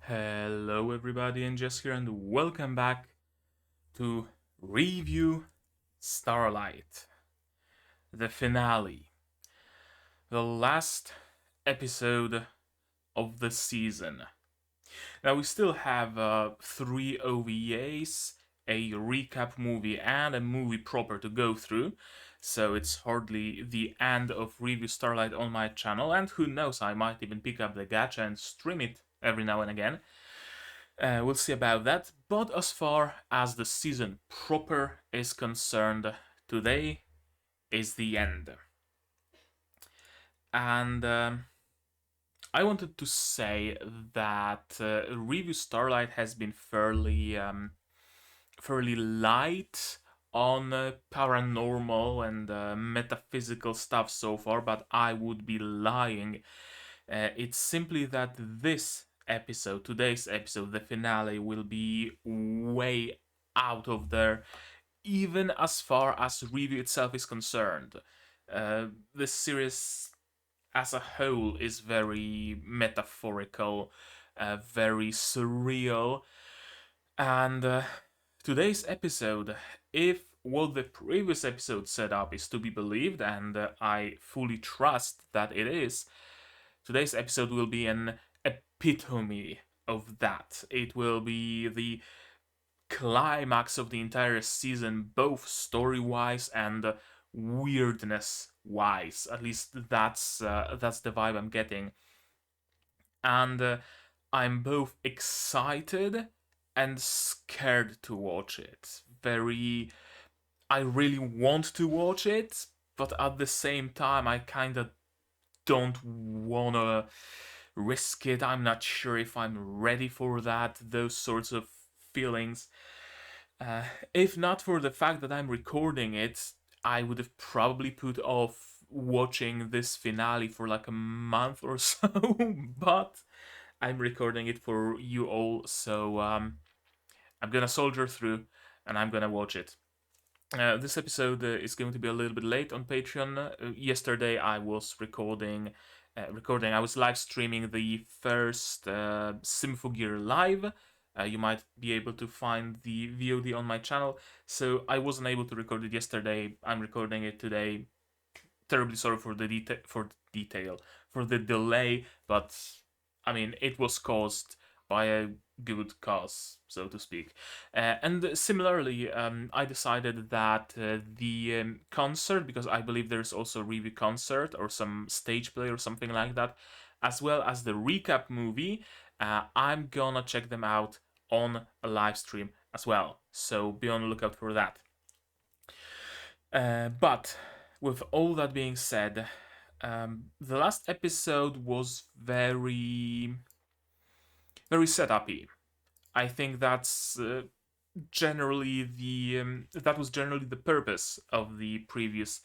Hello everybody, and Jess here, and welcome back to Revue Starlight, the finale, the last episode of the season. Now we still have 3 OVAs, a recap movie, and a movie proper to go through, so it's hardly the end of Revue Starlight on my channel, and who knows, I might even pick up the gacha and stream it every now and again. We'll see about that. But as far as the season proper is concerned, today is the end. And I wanted to say that Revue Starlight has been fairly light on paranormal and metaphysical stuff so far, but I would be lying. It's simply that today's episode, the finale, will be way out of there, even as far as Revue itself is concerned. The series as a whole is very metaphorical, very surreal, and today's episode, if what the previous episode set up is to be believed, and I fully trust that it is, today's episode will be an epitome of that. It will be the climax of the entire season, both story-wise and weirdness-wise. At least that's the vibe I'm getting, and I'm both excited and scared to watch it. I really want to watch it, but at the same time, I kind of don't wanna risk it. I'm not sure if I'm ready for that, those sorts of feelings. If not for the fact that I'm recording it, I would have probably put off watching this finale for like a month or so, but I'm recording it for you all, so I'm gonna soldier through and I'm gonna watch it. This episode is going to be a little bit late on Patreon. Yesterday I was recording. I was live streaming the first Symphogear live. You might be able to find the VOD on my channel. So I wasn't able to record it yesterday. I'm recording it today. Terribly sorry for the delay, but I mean it was caused by a good cause, so to speak. And similarly, I decided that the concert, because I believe there's also a Revue concert or some stage play or something like that, as well as the recap movie, I'm gonna check them out on a live stream as well. So be on the lookout for that. But with all that being said, the last episode was very setupy. I think that was generally the purpose of the previous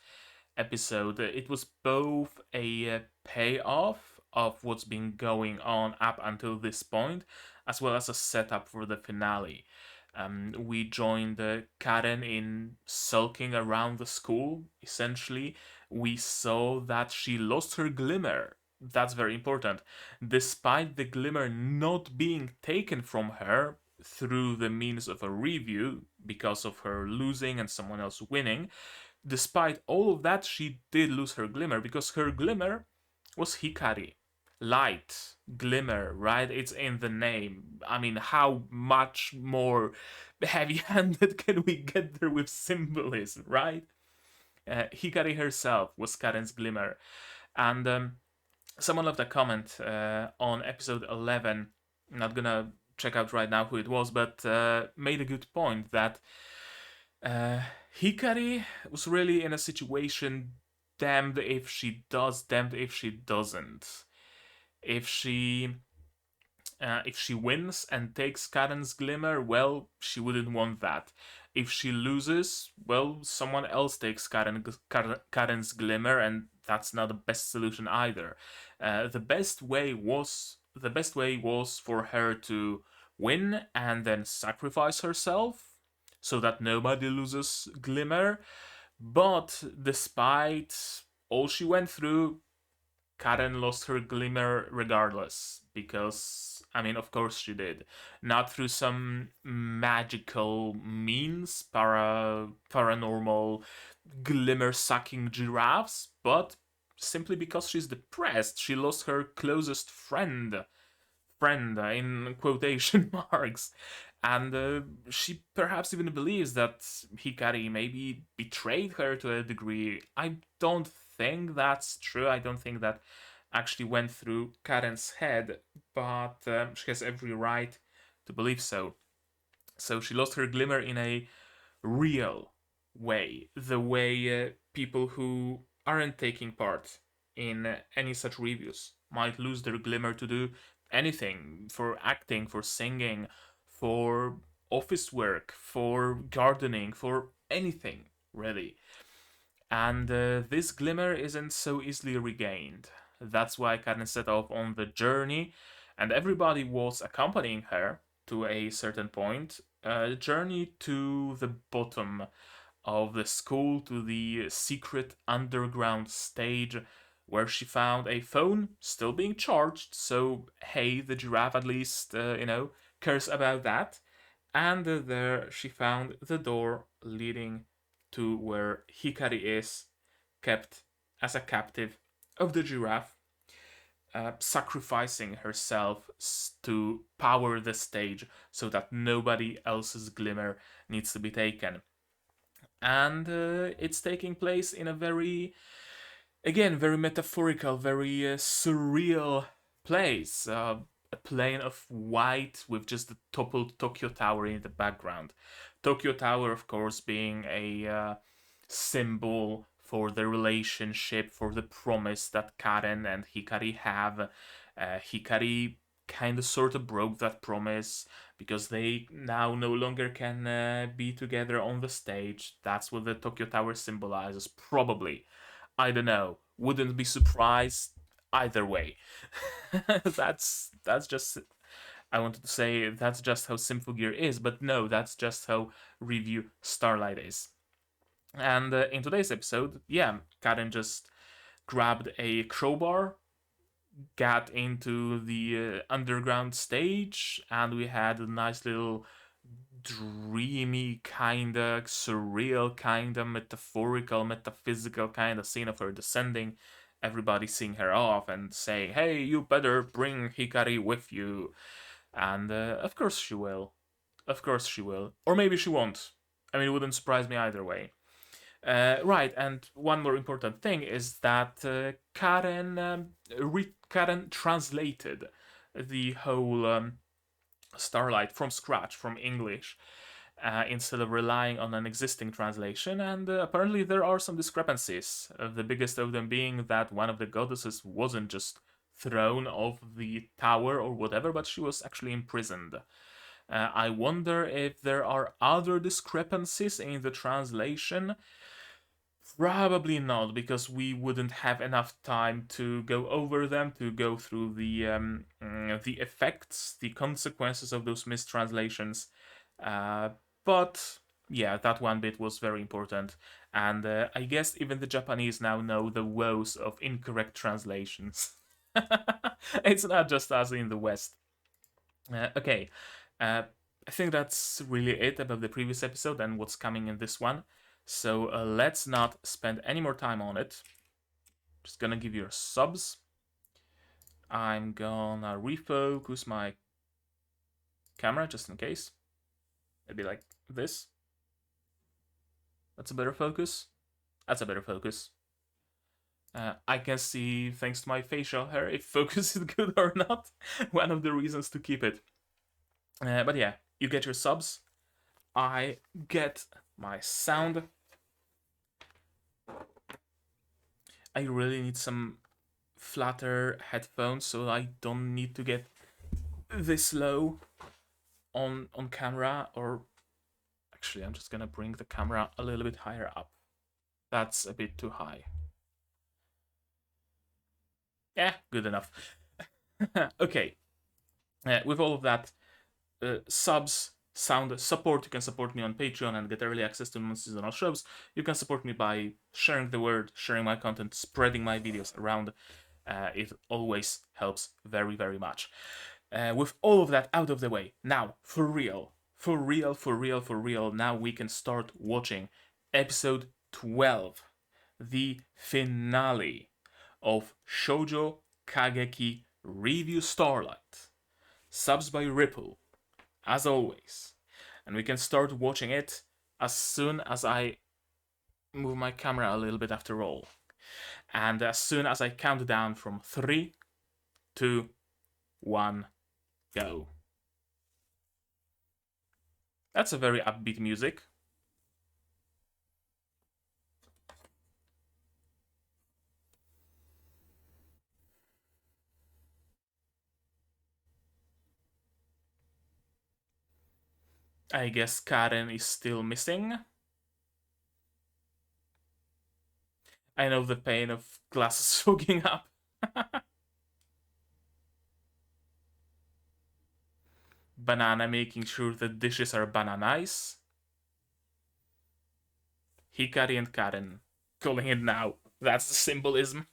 episode. It was both a payoff of what's been going on up until this point, as well as a setup for the finale. We joined Karen in sulking around the school, essentially. We saw that she lost her glimmer. That's very important. Despite the glimmer not being taken from her through the means of a review, because of her losing and someone else winning, despite all of that, she did lose her glimmer, because her glimmer was Hikari. Light, glimmer, right? It's in the name. I mean, how much more heavy-handed can we get there with symbolism, right? Hikari herself was Karen's glimmer. And someone left a comment on episode 11. I'm not gonna check out right now who it was, but made a good point that Hikari was really in a situation, damned if she does, damned if she doesn't. If she wins and takes Karen's glimmer, well, she wouldn't want that. If she loses, well, someone else takes Karen's glimmer, and that's not the best solution either. The best way was for her to win and then sacrifice herself so that nobody loses glimmer. But despite all she went through, Karen lost her glimmer regardless, because I mean, of course she did. Not through some magical means, paranormal, glimmer sucking giraffes, but simply because she's depressed. She lost her closest friend in quotation marks. And she perhaps even believes that Hikari maybe betrayed her to a degree. I don't think that's true. I don't think that actually went through Karen's head, but she has every right to believe so. So she lost her glimmer in a real way, the way people who aren't taking part in any such reviews might lose their glimmer to do anything, for acting, for singing, for office work, for gardening, for anything really. And this glimmer isn't so easily regained. That's why Karen set off on the journey, and everybody was accompanying her to a certain point, a journey to the bottom of the school, to the secret underground stage, where she found a phone still being charged. So hey, the giraffe at least cares about that. And there she found the door leading to where Hikari is kept as a captive of the giraffe, sacrificing herself to power the stage so that nobody else's glimmer needs to be taken. And it's taking place in a very, again, very metaphorical, very surreal place. A plane of white with just the toppled Tokyo Tower in the background. Tokyo Tower, of course, being a symbol for the relationship, for the promise that Karen and Hikari have. Hikari kind of sort of broke that promise because they now no longer can be together on the stage. That's what the Tokyo Tower symbolizes, probably. I don't know. Wouldn't be surprised either way. That's just, I wanted to say that's just how Simple Gear is, but no, that's just how Revue Starlight is. And in today's episode, yeah, Karen just grabbed a crowbar, got into the underground stage, and we had a nice little dreamy, kinda surreal, kinda metaphorical, metaphysical kind of scene of her descending, everybody seeing her off and saying, hey, you better bring Hikari with you. And of course she will. Of course she will. Or maybe she won't. I mean, it wouldn't surprise me either way. Right, and one more important thing is that Karen translated the whole Starlight from scratch, from English, instead of relying on an existing translation, and apparently there are some discrepancies. The biggest of them being that one of the goddesses wasn't just thrown off the tower or whatever, but she was actually imprisoned. I wonder if there are other discrepancies in the translation. Probably not, because we wouldn't have enough time to go over them, to go through the effects, the consequences of those mistranslations. But yeah, that one bit was very important, and I guess even the Japanese now know the woes of incorrect translations. It's not just us in the West. Okay, I think that's really it about the previous episode and what's coming in this one. So let's not spend any more time on it. Just gonna give you subs. I'm gonna refocus my camera just in case. Maybe like this. That's a better focus. That's a better focus. I can see, thanks to my facial hair, if focus is good or not. One of the reasons to keep it. But yeah, you get your subs. I get my sound. I really need some flatter headphones so I don't need to get this low on camera. Or actually, I'm just gonna bring the camera a little bit higher up. That's a bit too high. Yeah, good enough. Okay, with all of that, subs, sound support, you can support me on Patreon and get early access to non-seasonal shows. You can support me by sharing the word, sharing my content, spreading my videos around. It always helps very, very much. With all of that out of the way, now, for real, now we can start watching episode 12, the finale of Shoujo Kageki Revue Starlight. Subs by Ripple, as always. And we can start watching it as soon as I move my camera a little bit after all. And as soon as I count down from 3, 2, 1, go. That's a very upbeat music. I guess Karen is still missing. I know the pain of glasses fogging up. Banana making sure the dishes are bananized. Hikari and Karen calling it now. That's the symbolism.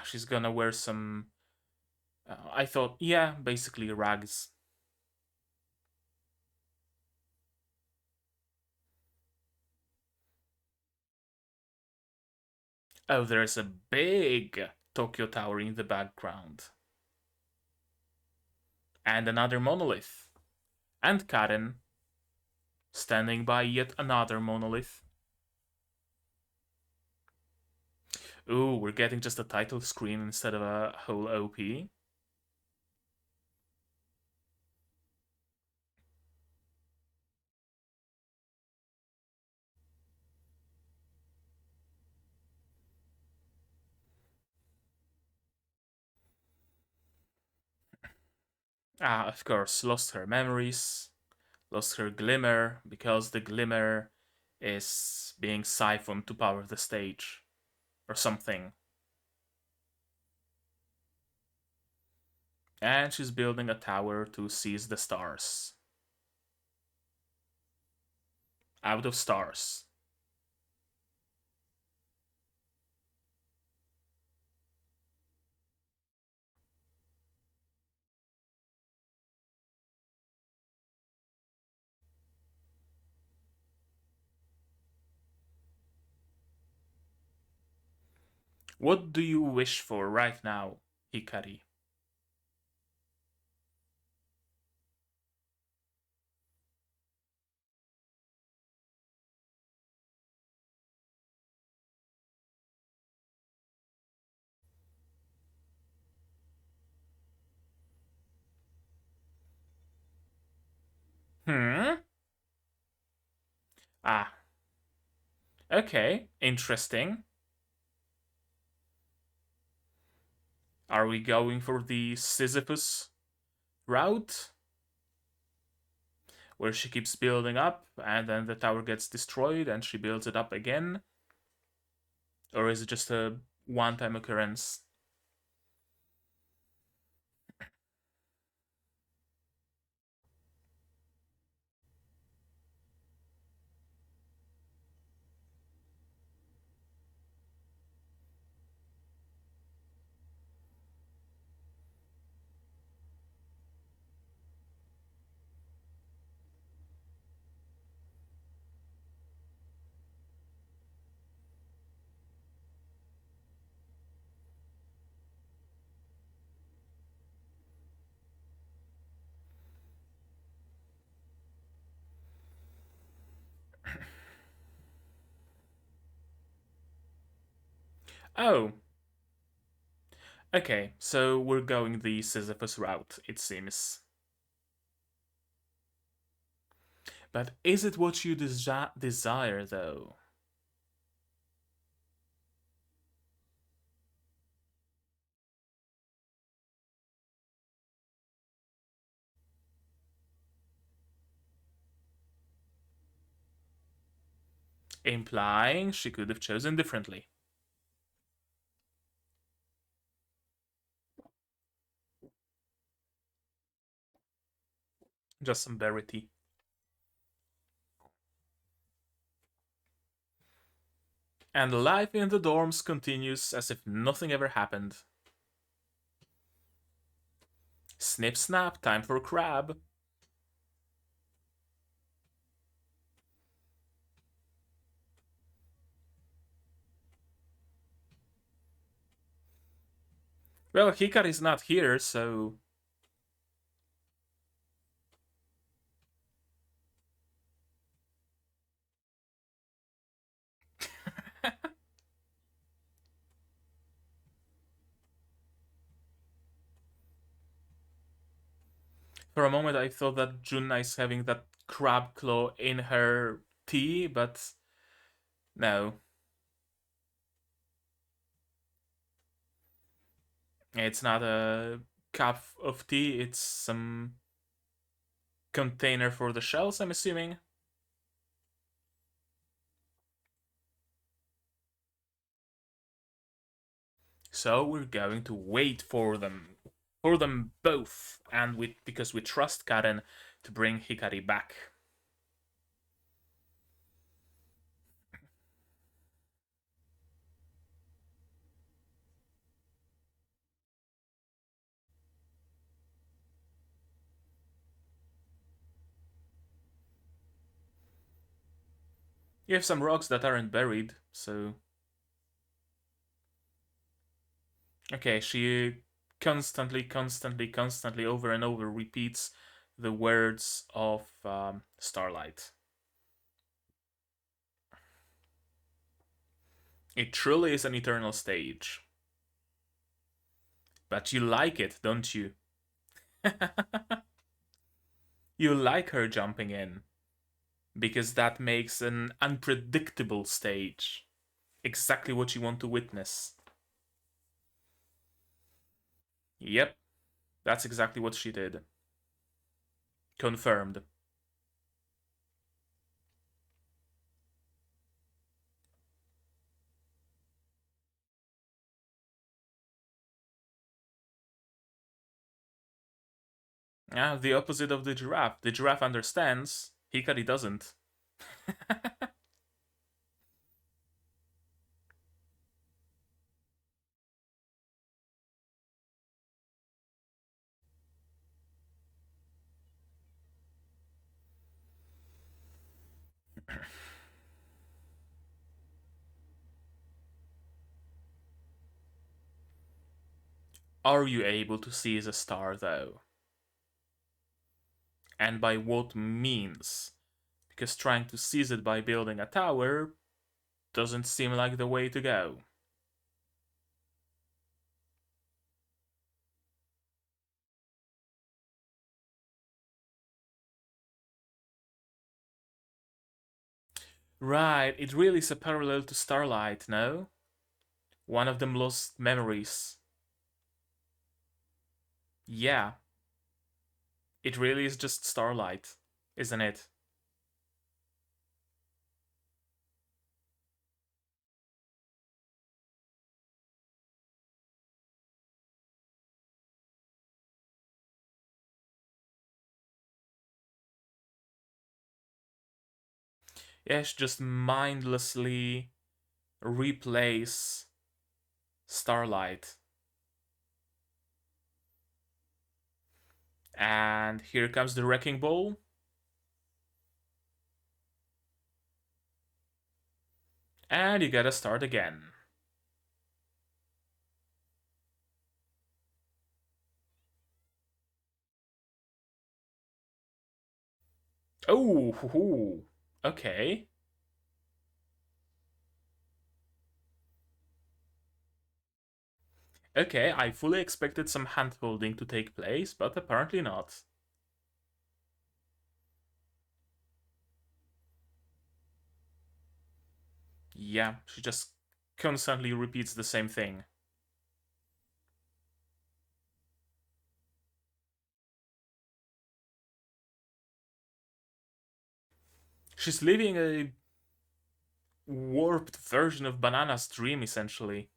She's gonna wear some. I thought, yeah, basically rags. Oh, there's a big Tokyo Tower in the background. And another monolith. And Karen standing by yet another monolith. Ooh, we're getting just a title screen instead of a whole OP. Of course, lost her memories, lost her glimmer, because the glimmer is being siphoned to power the stage. Or something. And she's building a tower to seize the stars. Out of stars. What do you wish for right now, Hikari? Hmm? Ah. Okay, interesting. Are we going for the Sisyphus route? Where she keeps building up and then the tower gets destroyed and she builds it up again? Or is it just a one-time occurrence? Oh, okay, so we're going the Sisyphus route, it seems. But is it what you desire, though? implying she could have chosen differently. Just some berry tea. And life in the dorms continues as if nothing ever happened. Snip snap, time for crab. Well, Hikari's not here, so. For a moment, I thought that Junna is having that crab claw in her tea, but no. It's not a cup of tea, it's some container for the shells, I'm assuming. So we're going to wait for them both, and because we trust Karen to bring Hikari back. You have some rocks that aren't buried, so okay. She constantly, over and over repeats the words of Starlight. It truly is an eternal stage. But you like it, don't you? You like her jumping in, because that makes an unpredictable stage. Exactly what you want to witness. Yep, that's exactly what she did. Confirmed. Ah, the opposite of the giraffe. The giraffe understands, Hikari doesn't. Are you able to see the star, though? And by what means? Because trying to seize it by building a tower doesn't seem like the way to go. Right, it really is a parallel to Starlight, no? One of them lost memories. Yeah, it really is just Starlight, isn't it? Yes, just mindlessly replace Starlight. And here comes the Wrecking Ball. And you gotta start again. Oh, okay. Okay, I fully expected some hand-holding to take place, but apparently not. Yeah, she just constantly repeats the same thing. She's living a warped version of Banana's dream, essentially.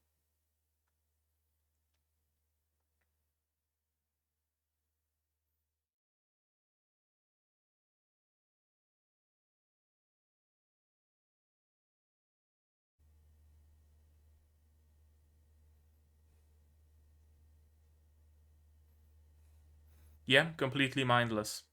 Yeah, completely mindless.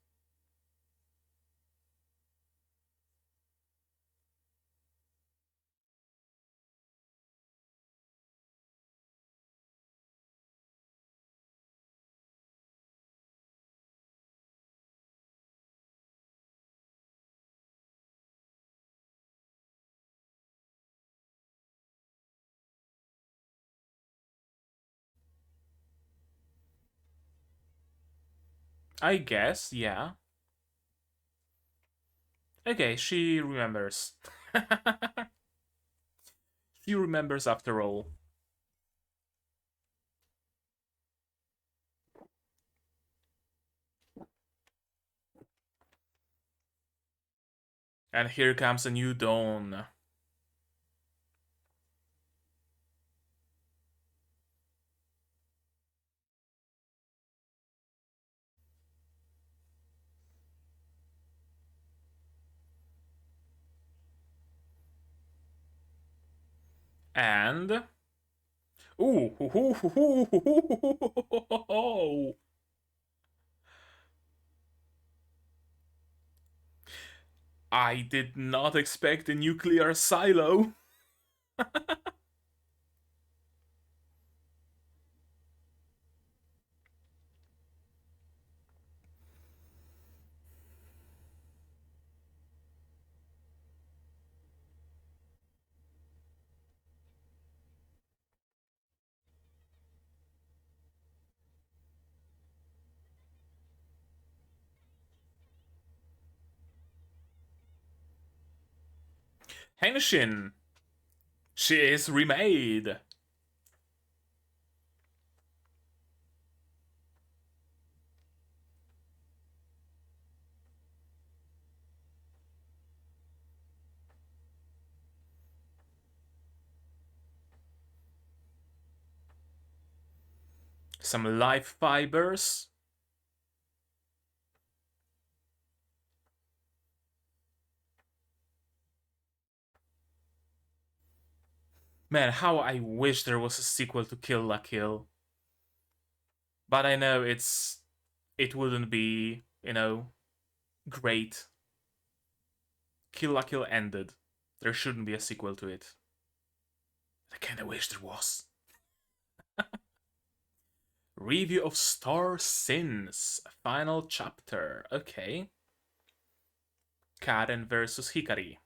I guess, yeah. Okay, she remembers. She remembers after all. And here comes a new dawn. And ooh, I did not expect a nuclear silo. Henshin, she is remade. Some life fibers. Man, how I wish there was a sequel to Kill La Kill. But I know it wouldn't be, great. Kill La Kill ended. There shouldn't be a sequel to it. I kinda wish there was. Review of Star Sins. Final chapter. Okay. Karen versus Hikari.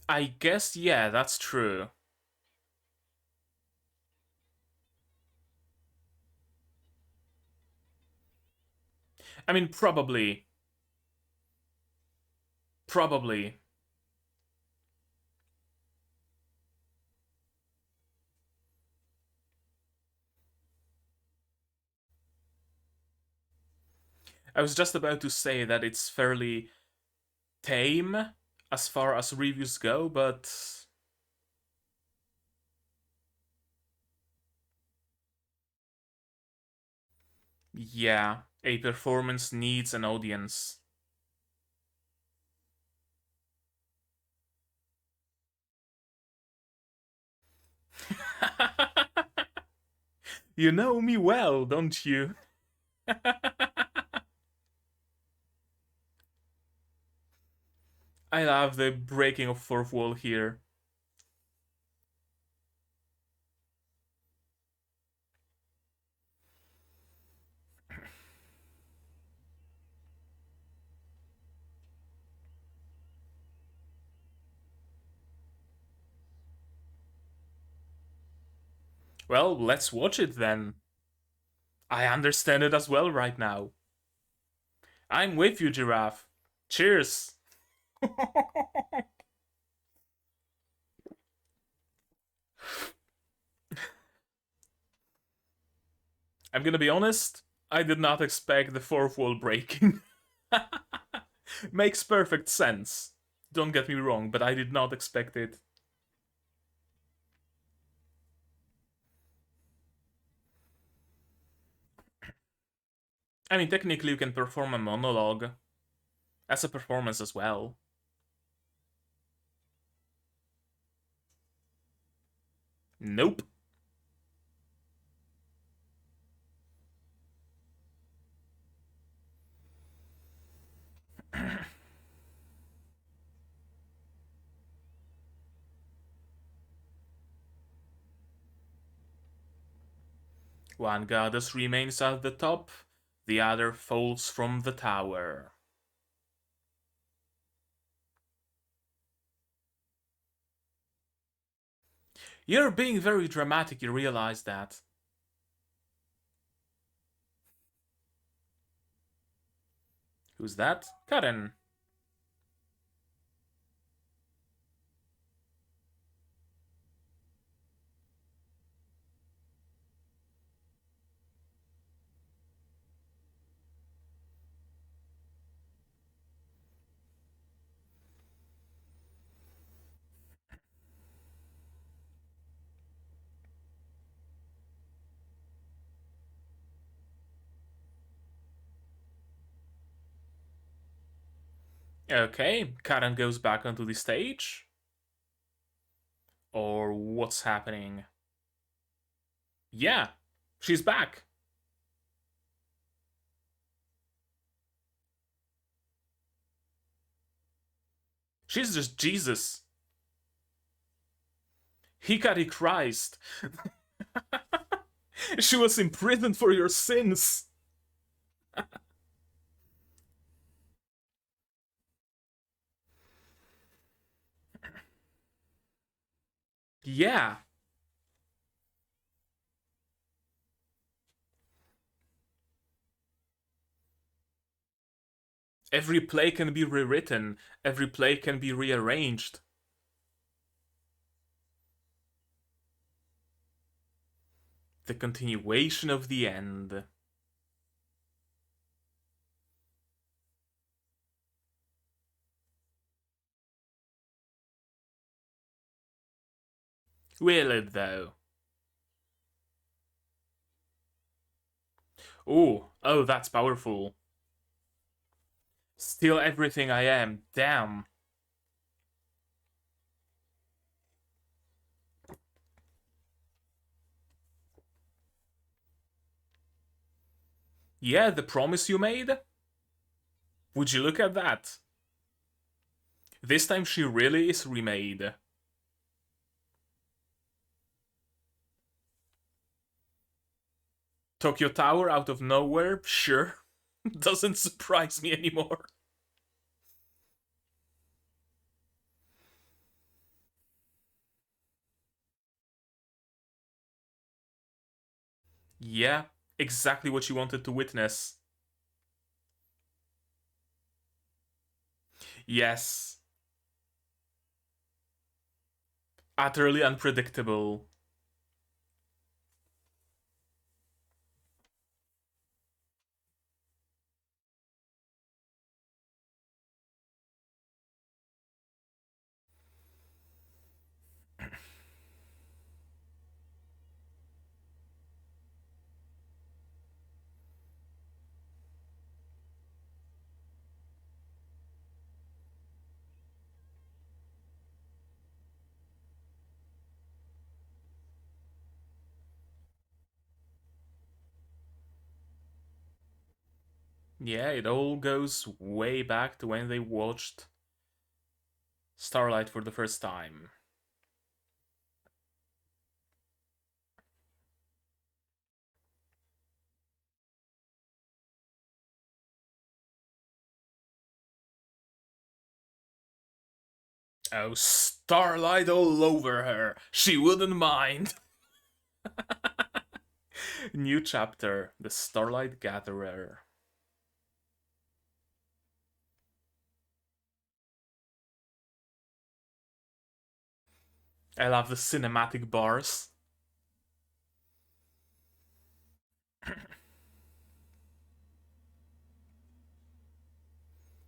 I guess, yeah, that's true. I mean, probably. Probably. I was just about to say that it's fairly tame as far as reviews go, but yeah, a performance needs an audience. You know me well, don't you? I love the breaking of fourth wall here. Well, let's watch it then. I understand it as well right now. I'm with you, Giraffe. Cheers! I'm gonna be honest, I did not expect the fourth wall breaking. Makes perfect sense. Don't get me wrong, but I did not expect it. I mean, technically, you can perform a monologue as a performance as well. Nope. One goddess remains at the top, the other falls from the tower. You're being very dramatic, you realize that. Who's that? Karen. Okay, Karen goes back onto the stage. Or what's happening? Yeah, she's back. She's just Jesus. Hikari Christ. She was imprisoned for your sins. Yeah. Every play can be rewritten. Every play can be rearranged. The continuation of the end. Will it though? Oh, that's powerful. Still everything I am. Damn. Yeah, the promise you made? Would you look at that? This time she really is remade. Tokyo Tower out of nowhere? Sure. Doesn't surprise me anymore. Yeah, exactly what you wanted to witness. Yes. Utterly unpredictable. Yeah, it all goes way back to when they watched Starlight for the first time. Oh, Starlight all over her. She wouldn't mind. New chapter, the Starlight Gatherer. I love the cinematic bars.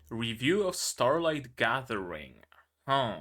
Review of Starlight Gathering. Huh.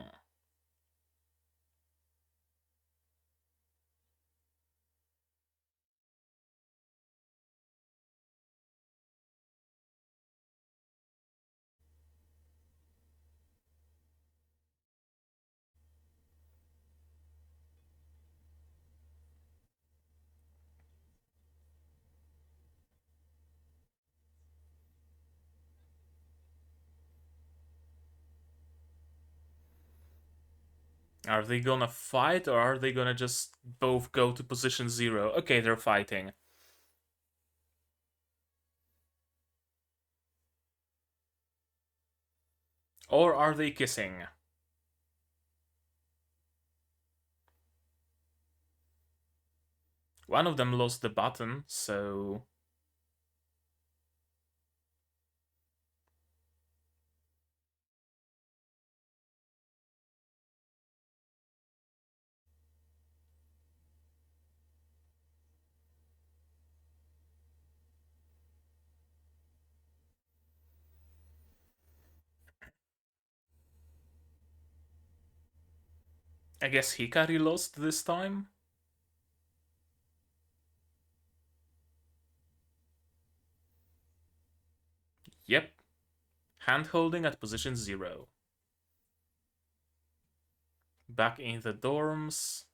Are they gonna fight or are they gonna just both go to position 0? Okay, they're fighting. Or are they kissing? One of them lost the button, so... I guess Hikari lost this time? Yep. Hand holding at position 0. Back in the dorms.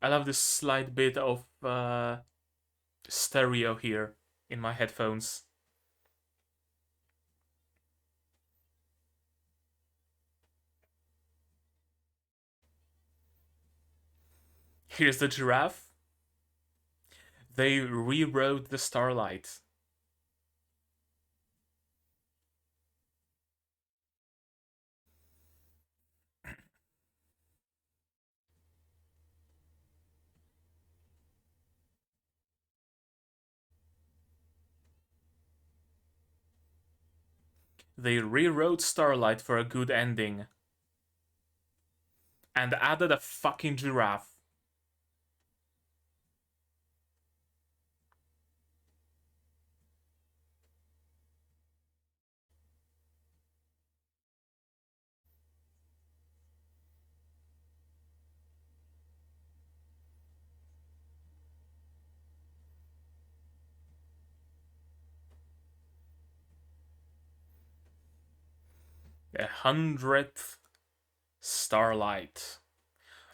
I love this slight bit of stereo here in my headphones. Here's the giraffe. They rewrote the Starlight. They rewrote Starlight for a good ending. And added a fucking giraffe. A 100th Starlight.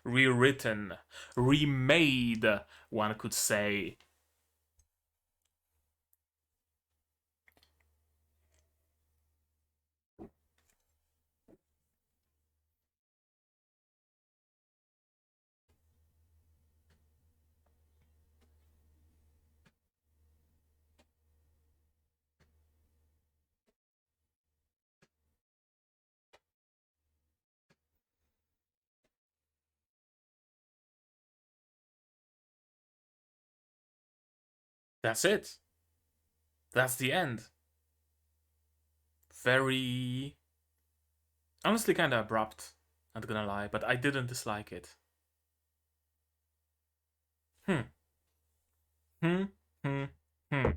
Rewritten. Remade, one could say. That's it. That's the end. Very... honestly kind of abrupt, not gonna lie, but I didn't dislike it. Hmm. Hmm. Hmm. Hmm.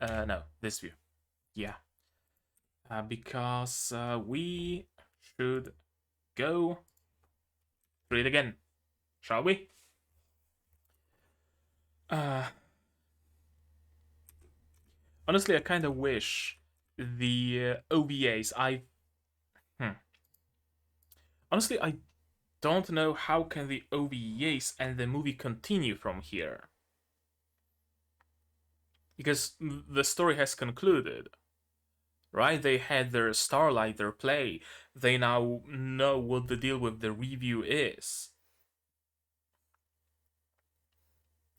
No, this view. Yeah. Because we should go through it again. Shall we? Uh, honestly, I kind of wish the OVAs. Honestly, I don't know how can the OVAs and the movie continue from here, because the story has concluded. right? They had their Starlight, their play. They now know what the deal with the Revue is.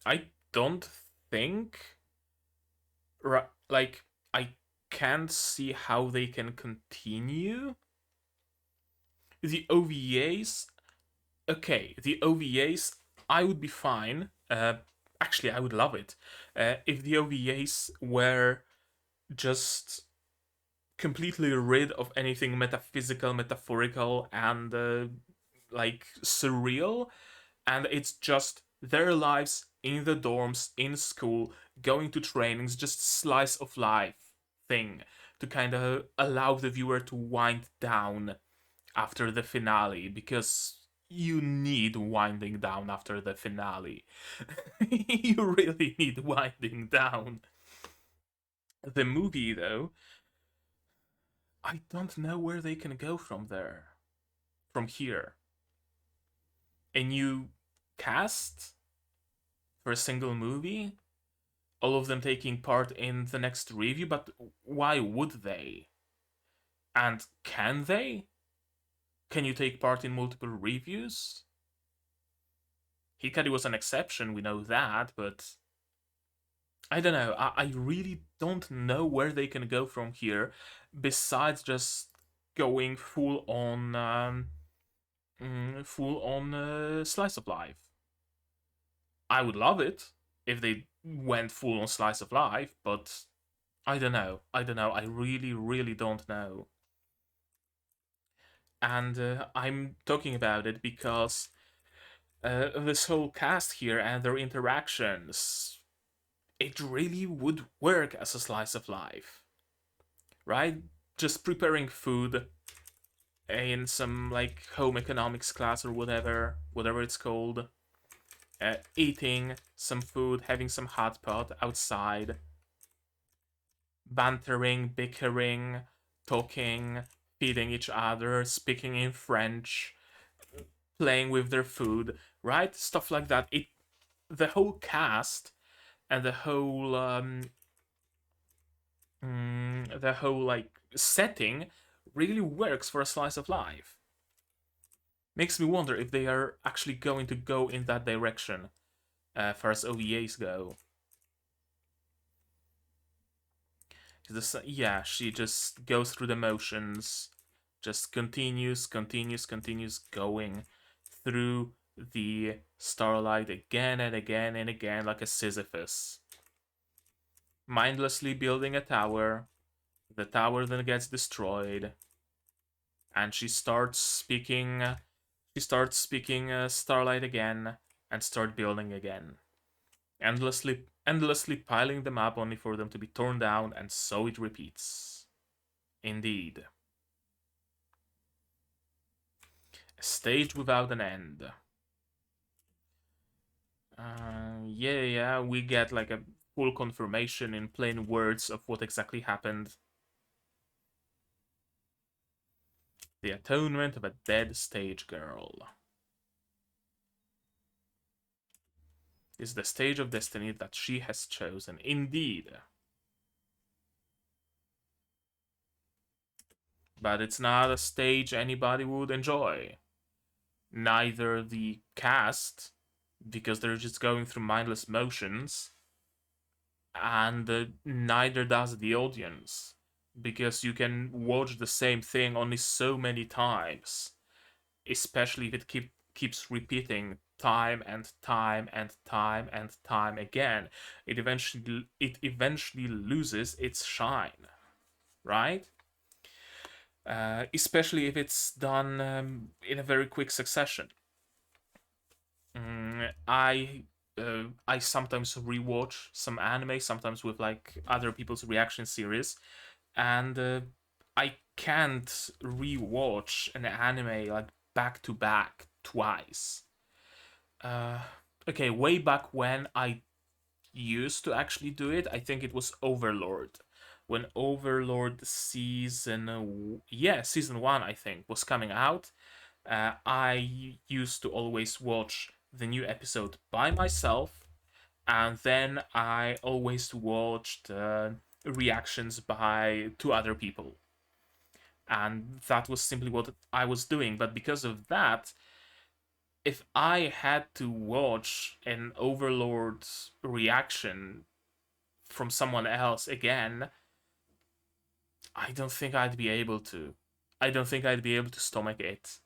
I don't think, like, I can't see how they can continue. The OVAs, okay, the OVAs, I would be fine. Actually, I would love it if the OVAs were just completely rid of anything metaphysical, metaphorical, and like surreal, and it's just their lives in the dorms, in school, going to trainings, just slice of life thing to kind of allow the viewer to wind down after the finale, because you need winding down after the finale. You really need winding down. The movie, though, I don't know where they can go from there. From here. A new cast for a single movie? All of them taking part in the next review, but why would they? And can they? Can you take part in multiple reviews? Hikari was an exception, we know that, but I don't know. I really don't know where they can go from here, besides just going full on slice of life. I would love it if they went full on slice of life, but I don't know. I don't know. I really, really don't know. And I'm talking about it because this whole cast here and their interactions, it really would work as a slice of life, right? Just preparing food in some like home economics class or whatever it's called, eating some food, having some hot pot outside, bantering, bickering, talking, feeding each other, speaking in French, playing with their food, right? Stuff like that. The whole cast and the whole like setting really works for a slice of life. Makes me wonder if they are actually going to go in that direction, far as OVAs go. Yeah, she just goes through the motions, just continues going through the Starlight again and again and again like a Sisyphus. Mindlessly building a tower, the tower then gets destroyed, and she starts speaking Starlight again and start building again. Endlessly piling them up only for them to be torn down, and so it repeats. Indeed. A stage without an end. Yeah, we get like a full confirmation in plain words of what exactly happened. The atonement of a dead stage girl. Is the stage of destiny that she has chosen. Indeed. But it's not a stage anybody would enjoy. Neither the cast, because they're just going through mindless motions, and neither does the audience, because you can watch the same thing only so many times, especially if it keeps repeating time and time and time and time again. It eventually loses its shine, right? Especially if it's done in a very quick succession. I sometimes rewatch some anime, sometimes with like other people's reaction series, and I can't rewatch an anime like back to back twice. Uh, okay, way back when I used to actually do it, I think it was Overlord. When Overlord season 1 I think was coming out, I used to always watch the new episode by myself, and then I always watched reactions by two other people. And that was simply what I was doing. But because of that, if I had to watch an Overlord's reaction from someone else again, I don't think I'd be able to. I don't think I'd be able to stomach it.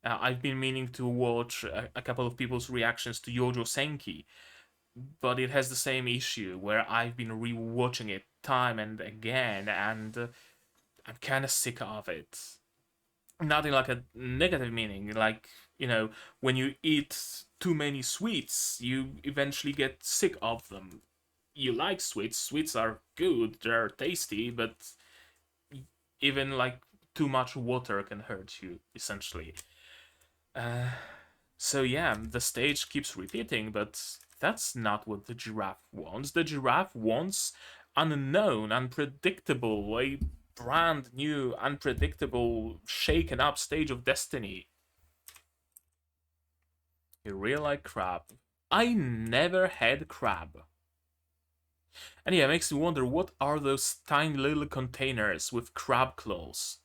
I've been meaning to watch a couple of people's reactions to Yojo Senki, but it has the same issue where I've been rewatching it time and again, and I'm kind of sick of it. Not in like a negative meaning, like, when you eat too many sweets, you eventually get sick of them. You like sweets, sweets are good, they're tasty, but even like too much water can hurt you, essentially. Uh, So yeah, the stage keeps repeating, but that's not what the giraffe wants. The giraffe wants unknown, unpredictable, a brand new, unpredictable, shaken up stage of destiny. You really like crab. I never had crab. And yeah, it makes me wonder, what are those tiny little containers with crab claws?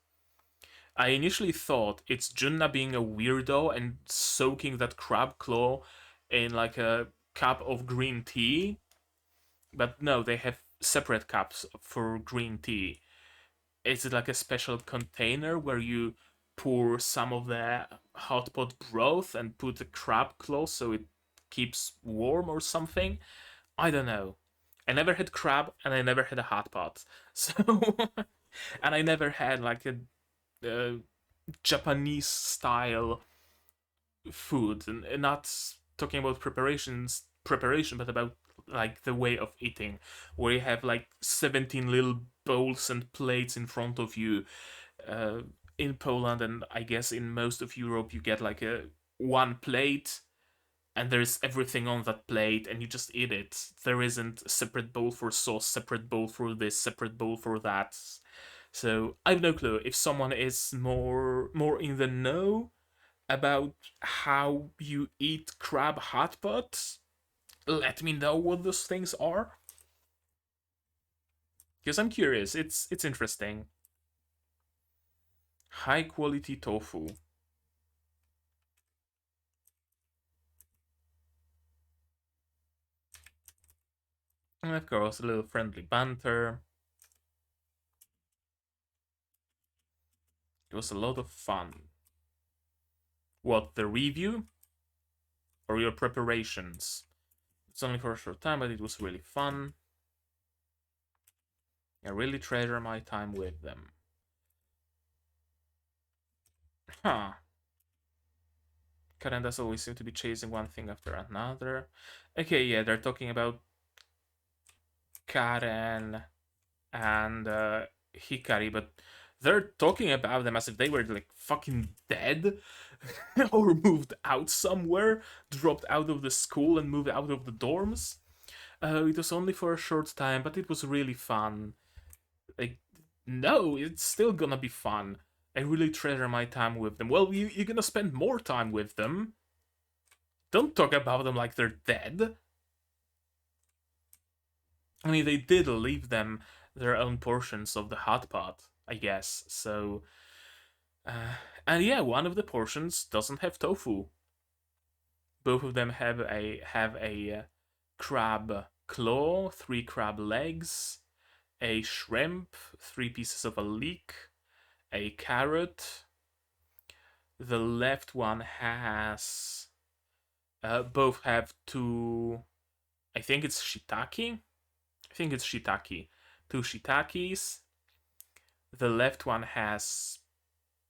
I initially thought it's Junna being a weirdo and soaking that crab claw in like a cup of green tea, but no, they have separate cups for green tea. Is it like a special container where you pour some of the hot pot broth and put the crab claw so it keeps warm or something? I don't know. I never had crab and I never had a hot pot. So, and I never had like a Japanese style food, and not talking about preparation, but about like the way of eating, where you have like 17 little bowls and plates in front of you. Uh, in Poland and I guess in most of Europe, you get like a one plate and there's everything on that plate and you just eat it. There isn't a separate bowl for sauce, separate bowl for this, separate bowl for that. So I've no clue if someone is more in the know about how you eat crab hot pot. Let me know what those things are, because I'm curious. It's interesting. High quality tofu, and of course a little friendly banter. It was a lot of fun. What, the review or your preparations? It's only for a short time, but it was really fun. I really treasure my time with them. Huh. Karen does always seem to be chasing one thing after another. Okay, yeah, they're talking about Karen and Hikari, but they're talking about them as if they were like fucking dead or moved out somewhere, dropped out of the school and moved out of the dorms. It was only for a short time, but it was really fun. Like, no, it's still gonna be fun. I really treasure my time with them. Well, you're gonna spend more time with them. Don't talk about them like they're dead. I mean, they did leave them their own portions of the hot pot, I guess. So, uh, and yeah, one of the portions doesn't have tofu. Both of them have a crab claw, three crab legs, a shrimp, three pieces of a leek, a carrot. The left one has both have two. I think it's shiitake. I think it's shiitake. Two shiitakes. The left one has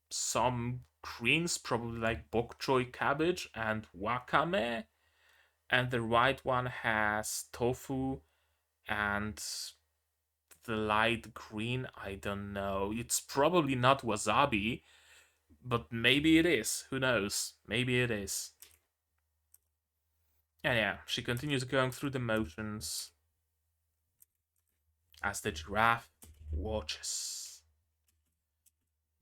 some greens, probably like bok choy cabbage and wakame. And the right one has tofu and the light green, I don't know. It's probably not wasabi, but maybe it is. Who knows? Maybe it is. And yeah, she continues going through the motions as the giraffe watches.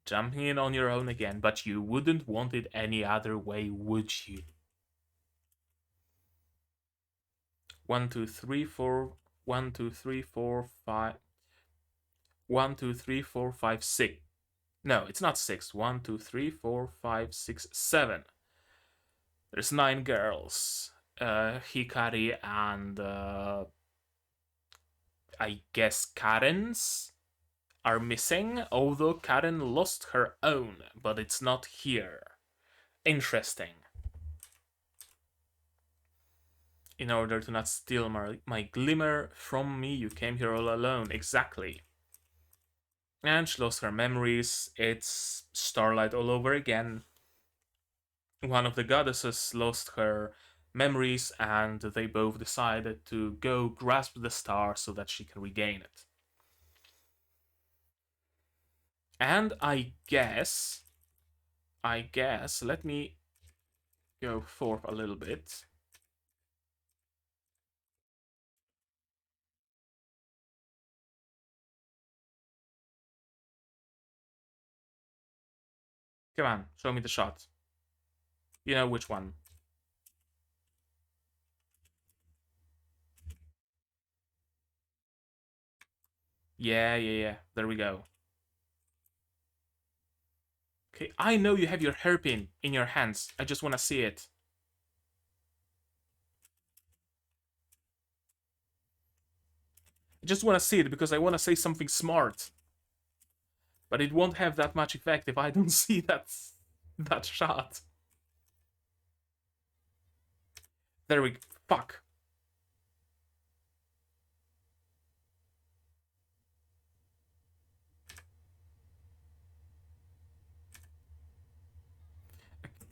Jumping in on your own again, but you wouldn't want it any other way, would you? 1, 2, 3, 4. 1, 2, 3, 4, 5. One, two, three, four, five, six. No, it's not six. One, two, three, four, five, six, seven. There's 9 girls. Hikari and I guess Karen's are missing, although Karen lost her own, but it's not here. Interesting. In order to not steal my glimmer from me, you came here all alone. Exactly. And she lost her memories. It's Starlight all over again. One of the goddesses lost her memories, and they both decided to go grasp the star so that she can regain it. And I guess, let me go forth a little bit. Come on, show me the shot. You know which one. Yeah. There we go. Okay, I know you have your hairpin in your hands. I just want to see it. I just want to see it because I want to say something smart. But it won't have that much effect if I don't see that shot. There we go. Fuck.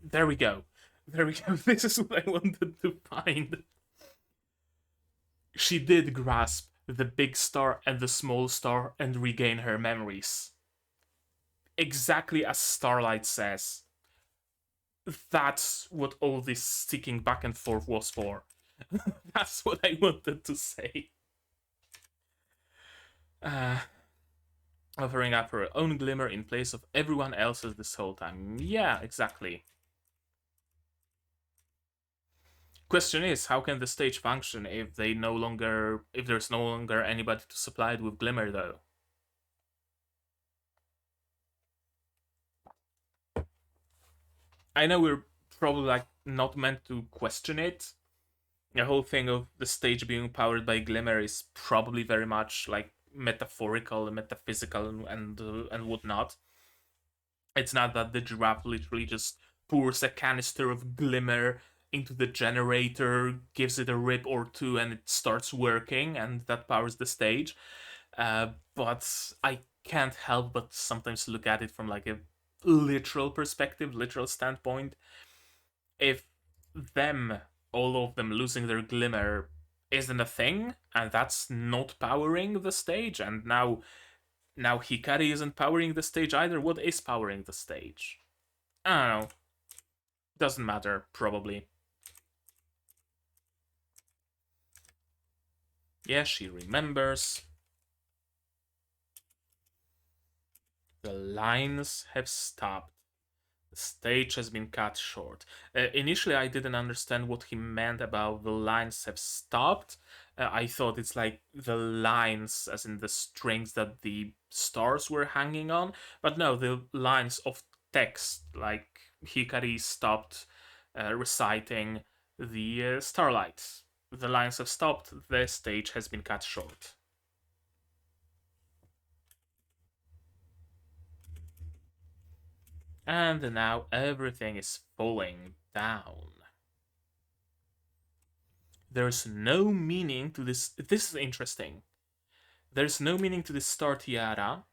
There we go. There we go. This is what I wanted to find. She did grasp the big star and the small star and regain her memories. Exactly as Starlight says. That's what all this sticking back and forth was for. That's what I wanted to say. Offering up her own glimmer in place of everyone else's this whole time. Yeah, exactly. Question is, how can the stage function if there's no longer anybody to supply it with glimmer, though? I know we're probably like not meant to question it. The whole thing of the stage being powered by glimmer is probably very much like metaphorical, metaphysical, and whatnot. It's not that the giraffe literally just pours a canister of glimmer into the generator, gives it a rip or two, and it starts working, and that powers the stage. But I can't help but sometimes look at it from like a literal perspective, literal standpoint. If them, all of them losing their glimmer isn't a thing, and that's not powering the stage, and now Hikari isn't powering the stage either, what is powering the stage? I don't know. Doesn't matter, probably. Yeah, she remembers. The lines have stopped. The stage has been cut short. Initially, I didn't understand what he meant about the lines have stopped. I thought it's like the lines, as in the strings that the stars were hanging on. But no, the lines of text, like Hikari stopped reciting the Starlight. The lines have stopped, the stage has been cut short. And now everything is falling down. There's no meaning to this. This is interesting. There's no meaning to this star tiara.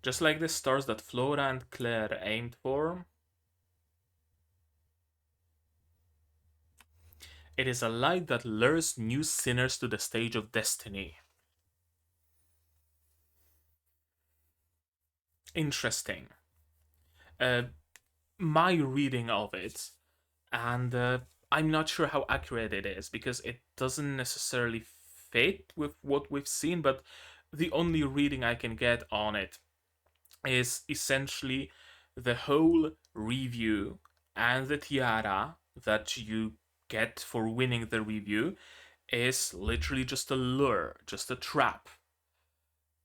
Just like the stars that Flora and Claire aimed for. It is a light that lures new sinners to the stage of destiny. Interesting. Uh, my reading of it, and I'm not sure how accurate it is because it doesn't necessarily fit with what we've seen, but the only reading I can get on it is essentially the whole review and the tiara that you get for winning the review is literally just a lure, just a trap.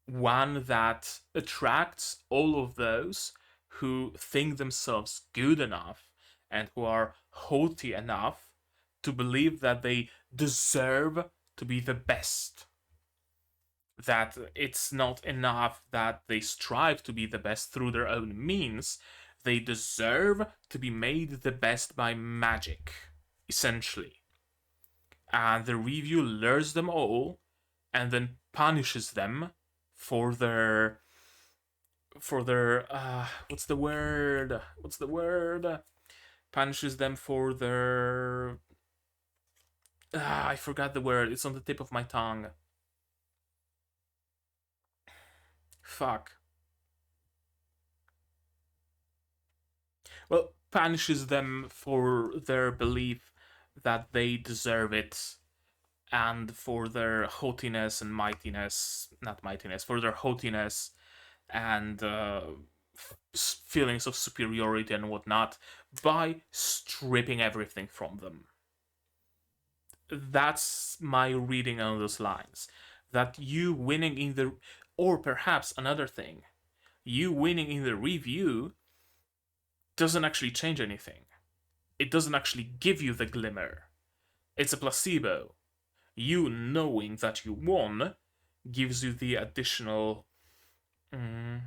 One that attracts all of those who think themselves good enough and who are haughty enough to believe that they deserve to be the best. That it's not enough that they strive to be the best through their own means, they deserve to be made the best by magic, essentially. And the Revue lures them all and then punishes them for their what's the word? Punishes them for their I forgot the word. It's on the tip of my tongue. Fuck. Well, punishes them for their belief that they deserve it and for their haughtiness and mightiness, not mightiness, for their haughtiness and feelings of superiority and whatnot by stripping everything from them. That's my reading on those lines. That you winning in the, or perhaps another thing, you winning in the Revue doesn't actually change anything. It doesn't actually give you the glimmer. It's a placebo. You knowing that you won gives you the additional, mm,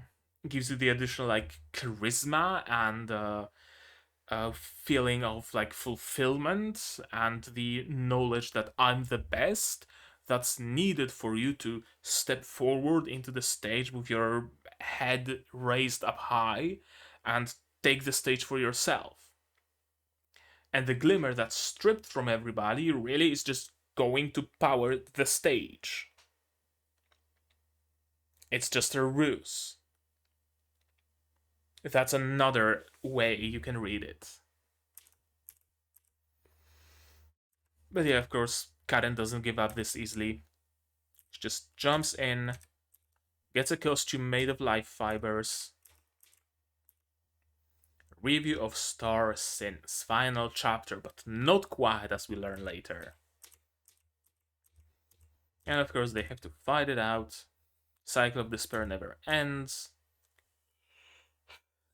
gives you the additional like charisma and a feeling of like fulfillment and the knowledge that I'm the best that's needed for you to step forward into the stage with your head raised up high and take the stage for yourself. And the glimmer that's stripped from everybody really is just going to power the stage. It's just a ruse. That's another way you can read it. But yeah, of course, Karen doesn't give up this easily. She just jumps in, gets a costume made of life fibers. Revue of Star Sins, final chapter, but not quite, as we learn later. And of course, they have to fight it out. Cycle of despair never ends.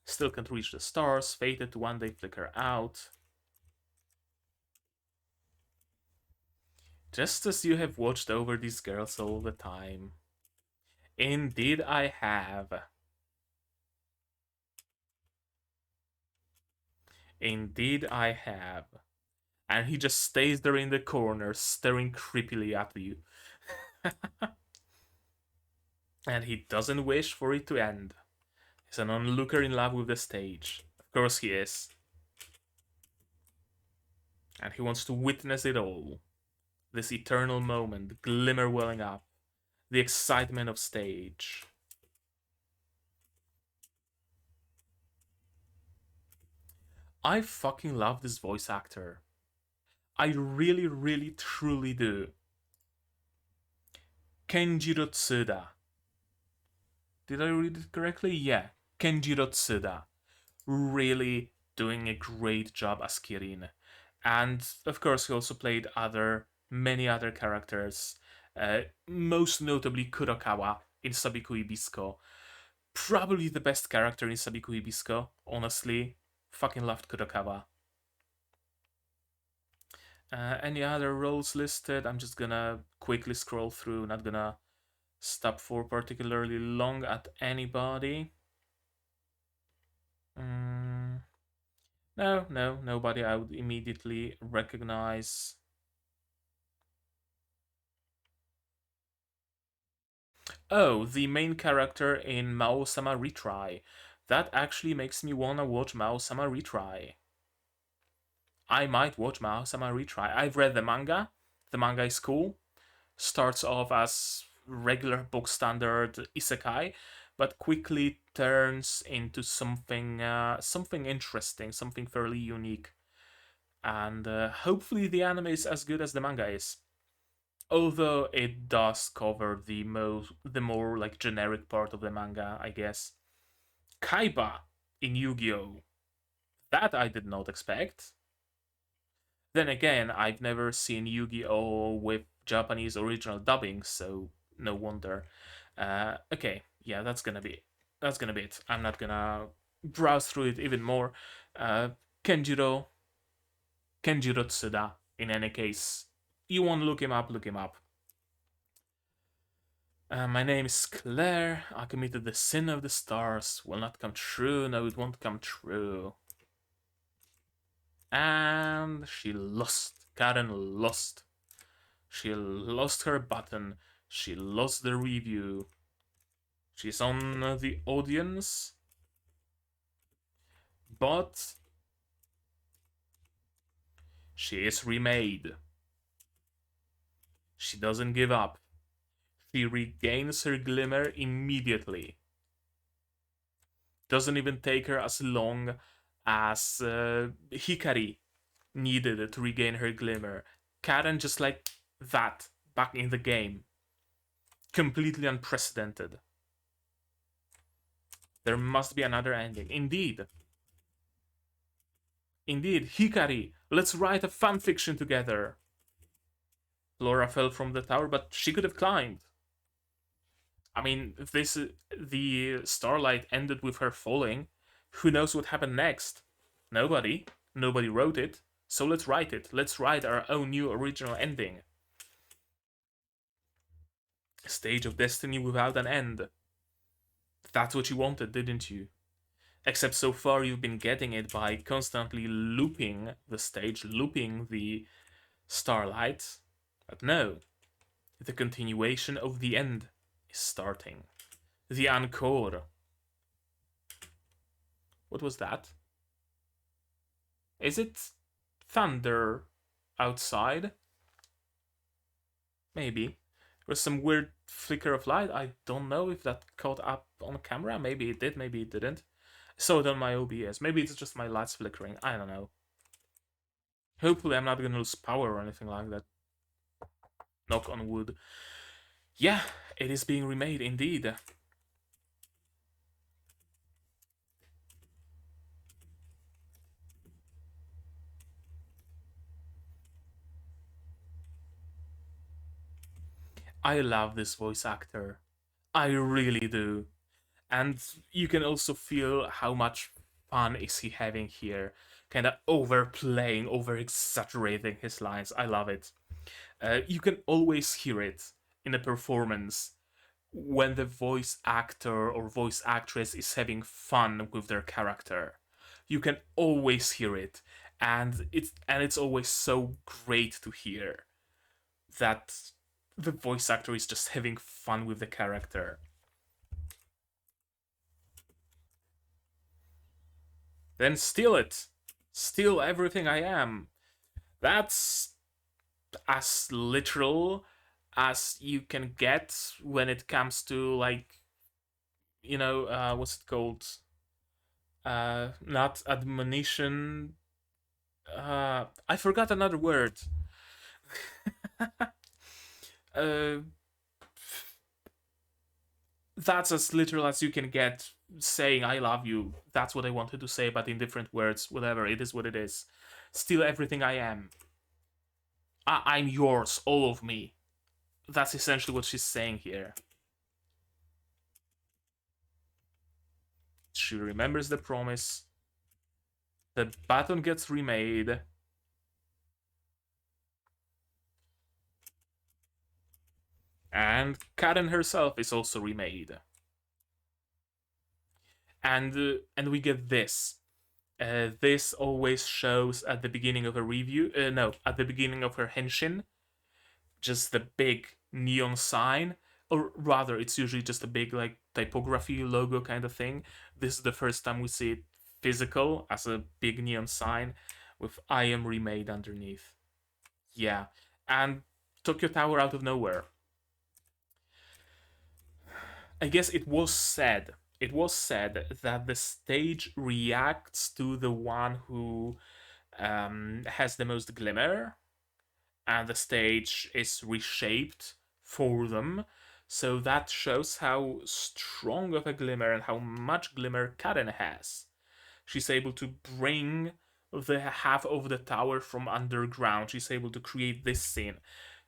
Still can't reach the stars, fated to one day flicker out. Just as you have watched over these girls all the time. Indeed, I have. Indeed, I have. And he just stays there in the corner, staring creepily at you. And he doesn't wish for it to end. He's an onlooker in love with the stage. Of course he is. And he wants to witness it all. This eternal moment, the glimmer welling up, the excitement of stage. I fucking love this voice actor. I really, really, truly do. Kenjiro Tsuda. Did I read it correctly? Yeah, Kenjiro Tsuda. Really doing a great job as Kirin. And of course, he also played many other characters, most notably Kurokawa in Sabiku Ibisco. Probably the best character in Sabiku Ibisco, honestly. Fucking loved Kurokawa. Any other roles listed? I'm just gonna quickly scroll through, not gonna stop for particularly long at anybody. No, nobody I would immediately recognize. Oh, the main character in Mao-sama Retry. That actually makes me wanna watch Mao-sama Retry. I might watch Mao-sama Retry. I've read the manga. The manga is cool. Starts off as regular book standard isekai, but quickly turns into something interesting, something fairly unique. And hopefully the anime is as good as the manga is. Although it does cover the more like generic part of the manga, I guess. Kaiba in Yu-Gi-Oh! That I did not expect. Then again, I've never seen Yu-Gi-Oh! With Japanese original dubbing, so no wonder. Okay, yeah, that's gonna be it. I'm not gonna browse through it even more. Uh, Kenjiro Kenjiro Tsuda. In any case, you want to look him up, look him up. My name is Claire. I committed the sin of the stars. Will not come true. No, it won't come true. And she lost. Karen lost. She lost her button. She lost the review. She's on the audience. But she is remade. She doesn't give up. She regains her glimmer immediately. Doesn't even take her as long as Hikari needed to regain her glimmer. Karen just like that, back in the game. Completely unprecedented. There must be another ending. Indeed. Indeed, Hikari, let's write a fanfiction together. Laura fell from the tower, but she could have climbed. I mean, if the Starlight ended with her falling, who knows what happened next? Nobody. Nobody wrote it. So let's write it. Let's write our own new original ending. Stage of Destiny without an end. That's what you wanted, didn't you? Except so far you've been getting it by constantly looping the stage, looping the Starlight. But no, the continuation of the end is starting. The encore. What was that? Is it thunder outside? Maybe. There was some weird flicker of light. I don't know if that caught up on camera. Maybe it did, maybe it didn't. I saw it on my OBS. Maybe it's just my lights flickering. I don't know. Hopefully I'm not gonna lose power or anything like that. Knock on wood. Yeah, it is being remade indeed. I love this voice actor. I really do. And you can also feel how much fun is he having here. Kind of overplaying, over exaggerating his lines. I love it. You can always hear it in a performance when the voice actor or voice actress is having fun with their character. You can always hear it, and it's always so great to hear that the voice actor is just having fun with the character. Then steal it. Steal everything I am. That's as literal as you can get when it comes to, like, what's it called? Not admonition. I forgot another word. uh, that's as literal as you can get saying I love you. That's what I wanted to say, but in different words. Whatever, it is what it is. Steal everything I am. I'm yours, all of me. That's essentially what she's saying here. She remembers the promise. The button gets remade. And Karen herself is also remade. And we get this. This always shows at the beginning of a review. No, at the beginning of her henshin, just the big neon sign, or rather, it's usually just a big like typography logo kind of thing. This is the first time we see it physical as a big neon sign with "I am remade" underneath. Yeah, and Tokyo Tower out of nowhere. I guess it was said. It was said that the stage reacts to the one who has the most glimmer, and the stage is reshaped for them. So that shows how strong of a glimmer and how much glimmer Karen has. She's able to bring the half of the tower from underground. She's able to create this scene.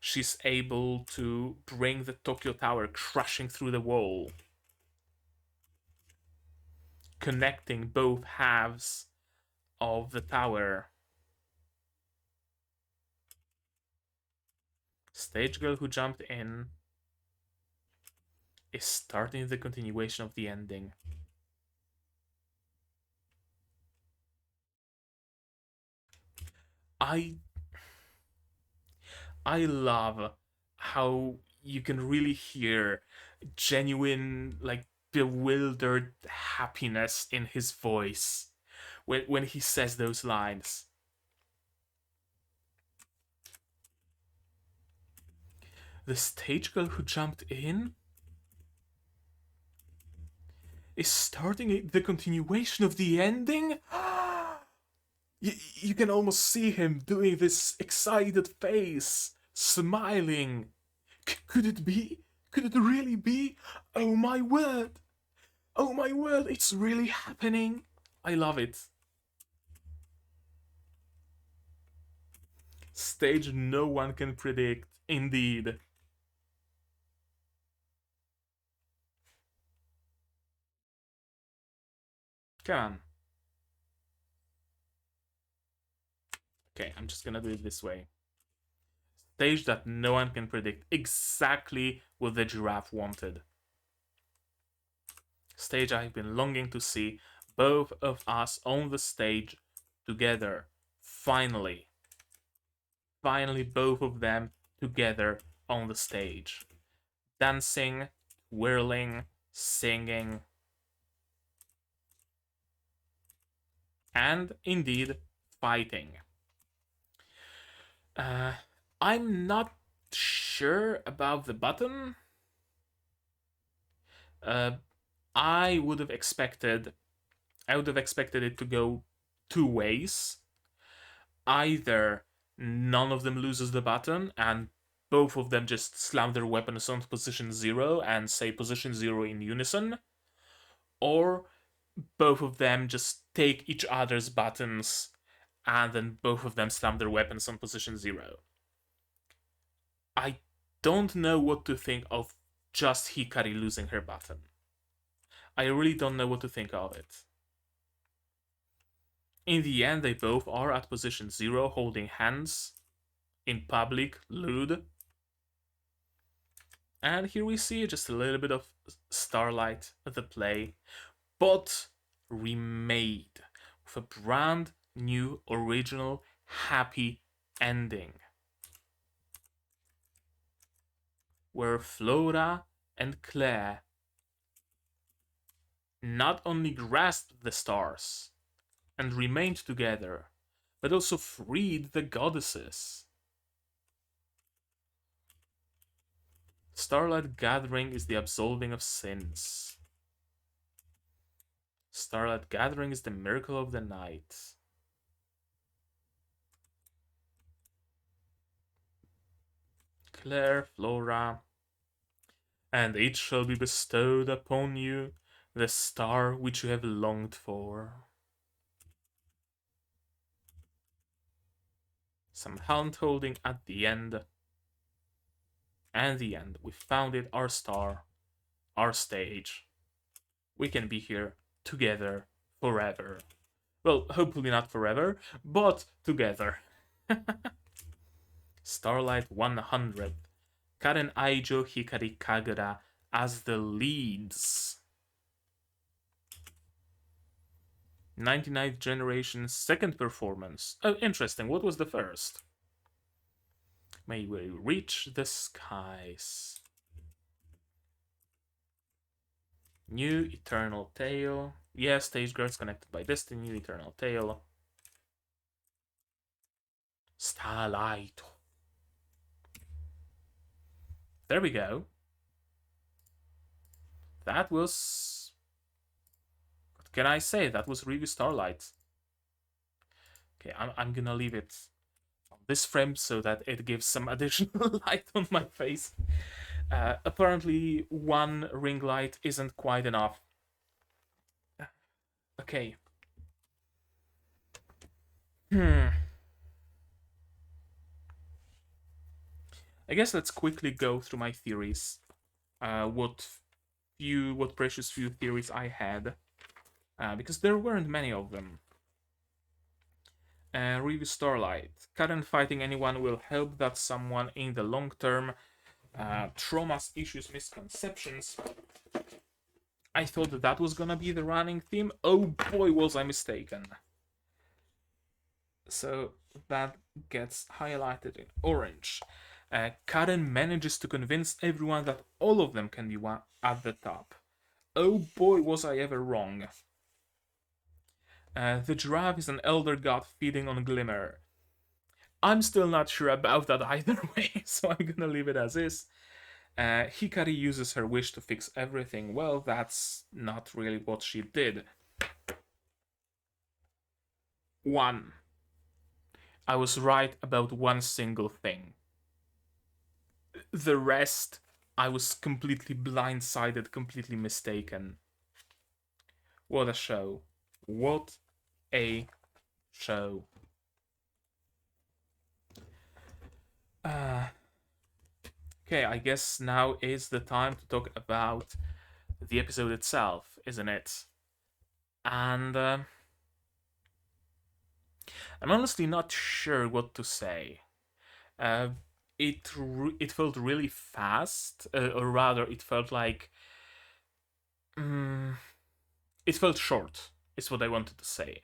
she's able to bring the Tokyo Tower crashing through the wall, connecting both halves of the tower. Stage girl who jumped in is starting the continuation of the ending. I love how you can really hear genuine, like, bewildered happiness in his voice when he says those lines. The stage girl who jumped in is starting the continuation of the ending? You can almost see him doing this excited face, smiling. Could it be? Could it really be? Oh my word! Oh my word, it's really happening! I love it. Stage no one can predict, indeed. Come on. Okay, I'm just gonna do it this way. Stage that no one can predict, exactly what the giraffe wanted. Stage I've been longing to see, both of us on the stage together. Finally. Finally, both of them together on the stage. Dancing, whirling, singing, and indeed fighting. I'm not sure about the button. I would have expected it to go two ways. Either none of them loses the button and both of them just slam their weapons on position 0 and say position 0 in unison, or both of them just take each other's buttons and then both of them slam their weapons on position 0. I don't know what to think of just Hikari losing her button. I really don't know what to think of it. In the end, they both are at position 0, holding hands in public, lewd. And here we see just a little bit of Starlight, the play, but remade with a brand new, original, happy ending. Where Flora and Claire not only grasped the stars and remained together, but also freed the goddesses. Starlight Gathering is the absolving of sins. Starlight Gathering is the miracle of the night. Claire, Flora, and it shall be bestowed upon you the star which you have longed for. Some hand holding at the end. And the end. We found it, our star, our stage. We can be here together forever. Well, hopefully not forever, but together. Starlight 100. Karen Aijou, Hikari Kagura as the leads. 99th generation second performance. Oh, interesting. What was the first? May we reach the skies. New Eternal Tale. Yeah, stage girls connected by destiny. New Eternal Tale. Starlight. There we go. That was... What can I say? That was Revue Starlight. Okay, I'm gonna leave it on this frame so that it gives some additional light on my face. Apparently, one ring light isn't quite enough. Okay. I guess let's quickly go through my theories. What precious few theories I had, because there weren't many of them. Revue Starlight. Karen fighting anyone will help that someone in the long term. Traumas, issues, misconceptions. I thought that was gonna be the running theme. Oh boy, was I mistaken. So that gets highlighted in orange. Karen manages to convince everyone that all of them can be one at the top. Oh boy, was I ever wrong. The giraffe is an elder god feeding on glimmer. I'm still not sure about that either way, so I'm gonna leave it as is. Hikari uses her wish to fix everything. Well, that's not really what she did. 1. I was right about one single thing. The rest, I was completely blindsided, completely mistaken. What a show. What a show. Okay, I guess now is the time to talk about the episode itself, isn't it? And I'm honestly not sure what to say. Uh, it felt really fast, or rather, it felt like it felt short. Is what I wanted to say.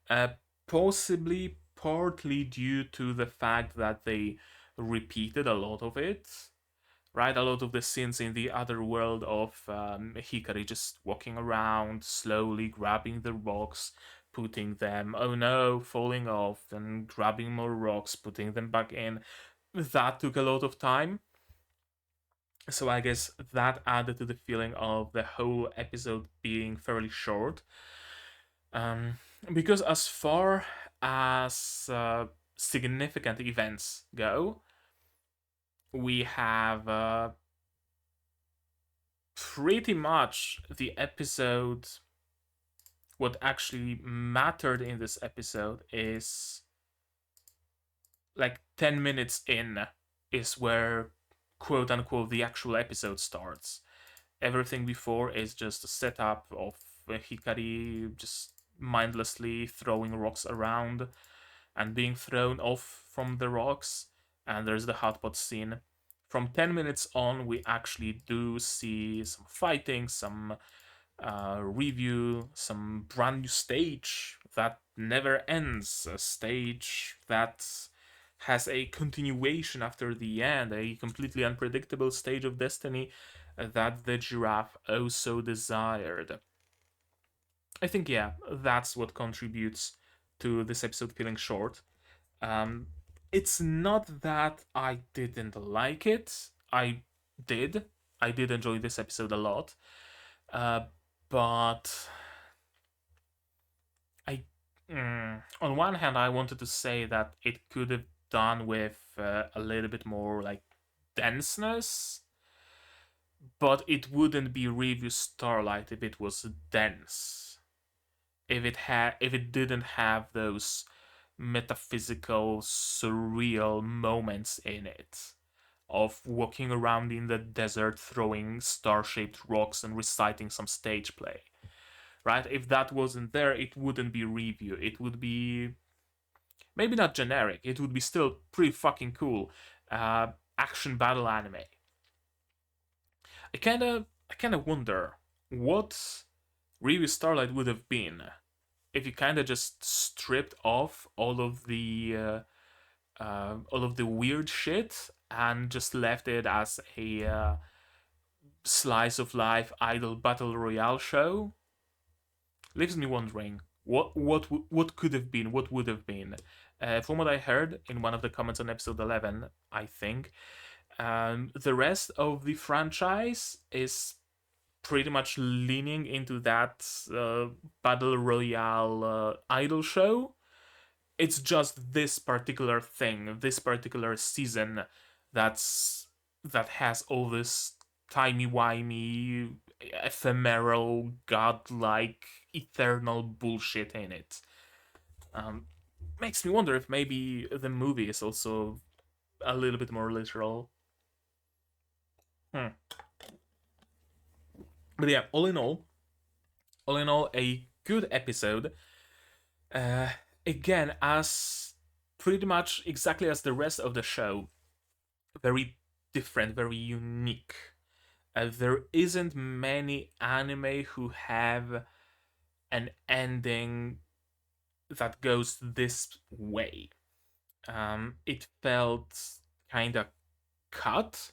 Uh, Possibly partly due to the fact that they repeated a lot of it, right? A lot of the scenes in the other world of Hikari just walking around, slowly grabbing the rocks, putting them, oh no, falling off, then grabbing more rocks, putting them back in. That took a lot of time. So I guess that added to the feeling of the whole episode being fairly short. Um, because as far as significant events go, we have pretty much the episode. What actually mattered in this episode is like 10 minutes in, is where quote unquote the actual episode starts. Everything before is just a setup of Hikari just mindlessly throwing rocks around and being thrown off from the rocks, and there's the hot pot scene. From 10 minutes on, we actually do see some fighting, some Revue, some brand new stage that never ends, a stage that has a continuation after the end, a completely unpredictable stage of destiny that the giraffe also desired. I think, yeah, that's what contributes to this episode feeling short. Um, it's not that I didn't like it. I did. I did enjoy this episode a lot. Uh, but I, on one hand, I wanted to say that it could have done with a little bit more like denseness, but it wouldn't be Revue Starlight if it was dense. If it didn't have those metaphysical, surreal moments in it of walking around in the desert, throwing star-shaped rocks and reciting some stage play. Right? If that wasn't there, it wouldn't be Revue. It would be maybe not generic. It would be still pretty fucking cool. Action battle anime. I kind of wonder what Revue Starlight would have been if you kind of just stripped off all of the weird shit and just left it as a slice of life idol battle royale show. Leaves me wondering what could have been, what would have been. From what I heard in one of the comments on episode 11, I think, the rest of the franchise is pretty much leaning into that battle royale idol show. It's just this particular thing, this particular season, that has all this timey-wimey, ephemeral, godlike, eternal bullshit in it. Makes me wonder if maybe the movie is also a little bit more literal. Hmm. But yeah, all in all, a good episode. Uh, Again, as pretty much exactly as the rest of the show, very different, very unique. There isn't many anime who have an ending that goes this way. It felt kind of cut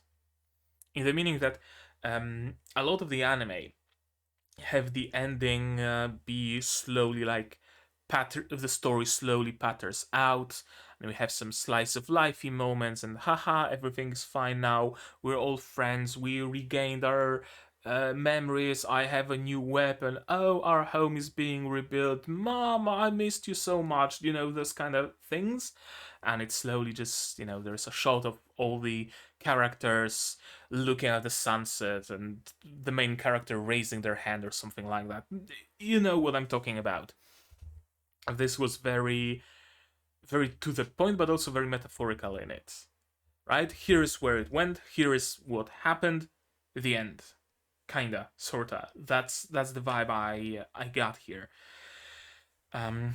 in the meaning that a lot of the anime have the ending be slowly like the story slowly patters out, and we have some slice of lifey moments and haha, everything's fine now, we're all friends, we regained our memories, I have a new weapon, oh, our home is being rebuilt, mom, I missed you so much, those kind of things. And it's slowly just, there's a shot of all the characters looking at the sunset and the main character raising their hand or something like that. You know what I'm talking about. This was very, very to the point, but also very metaphorical in it. Right? Here is where it went. Here is what happened. The end. Kinda, sorta. That's the vibe I got here. Um,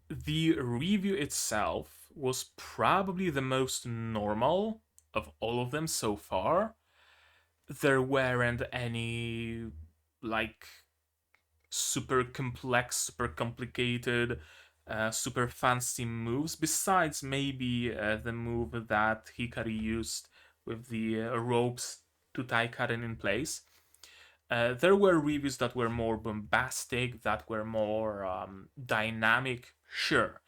the review itself was probably the most normal of all of them so far. There weren't any like super complex, super complicated, super fancy moves. Besides, maybe the move that Hikari used with the ropes to tie Karen in place. There were reviews that were more bombastic, that were more dynamic, sure.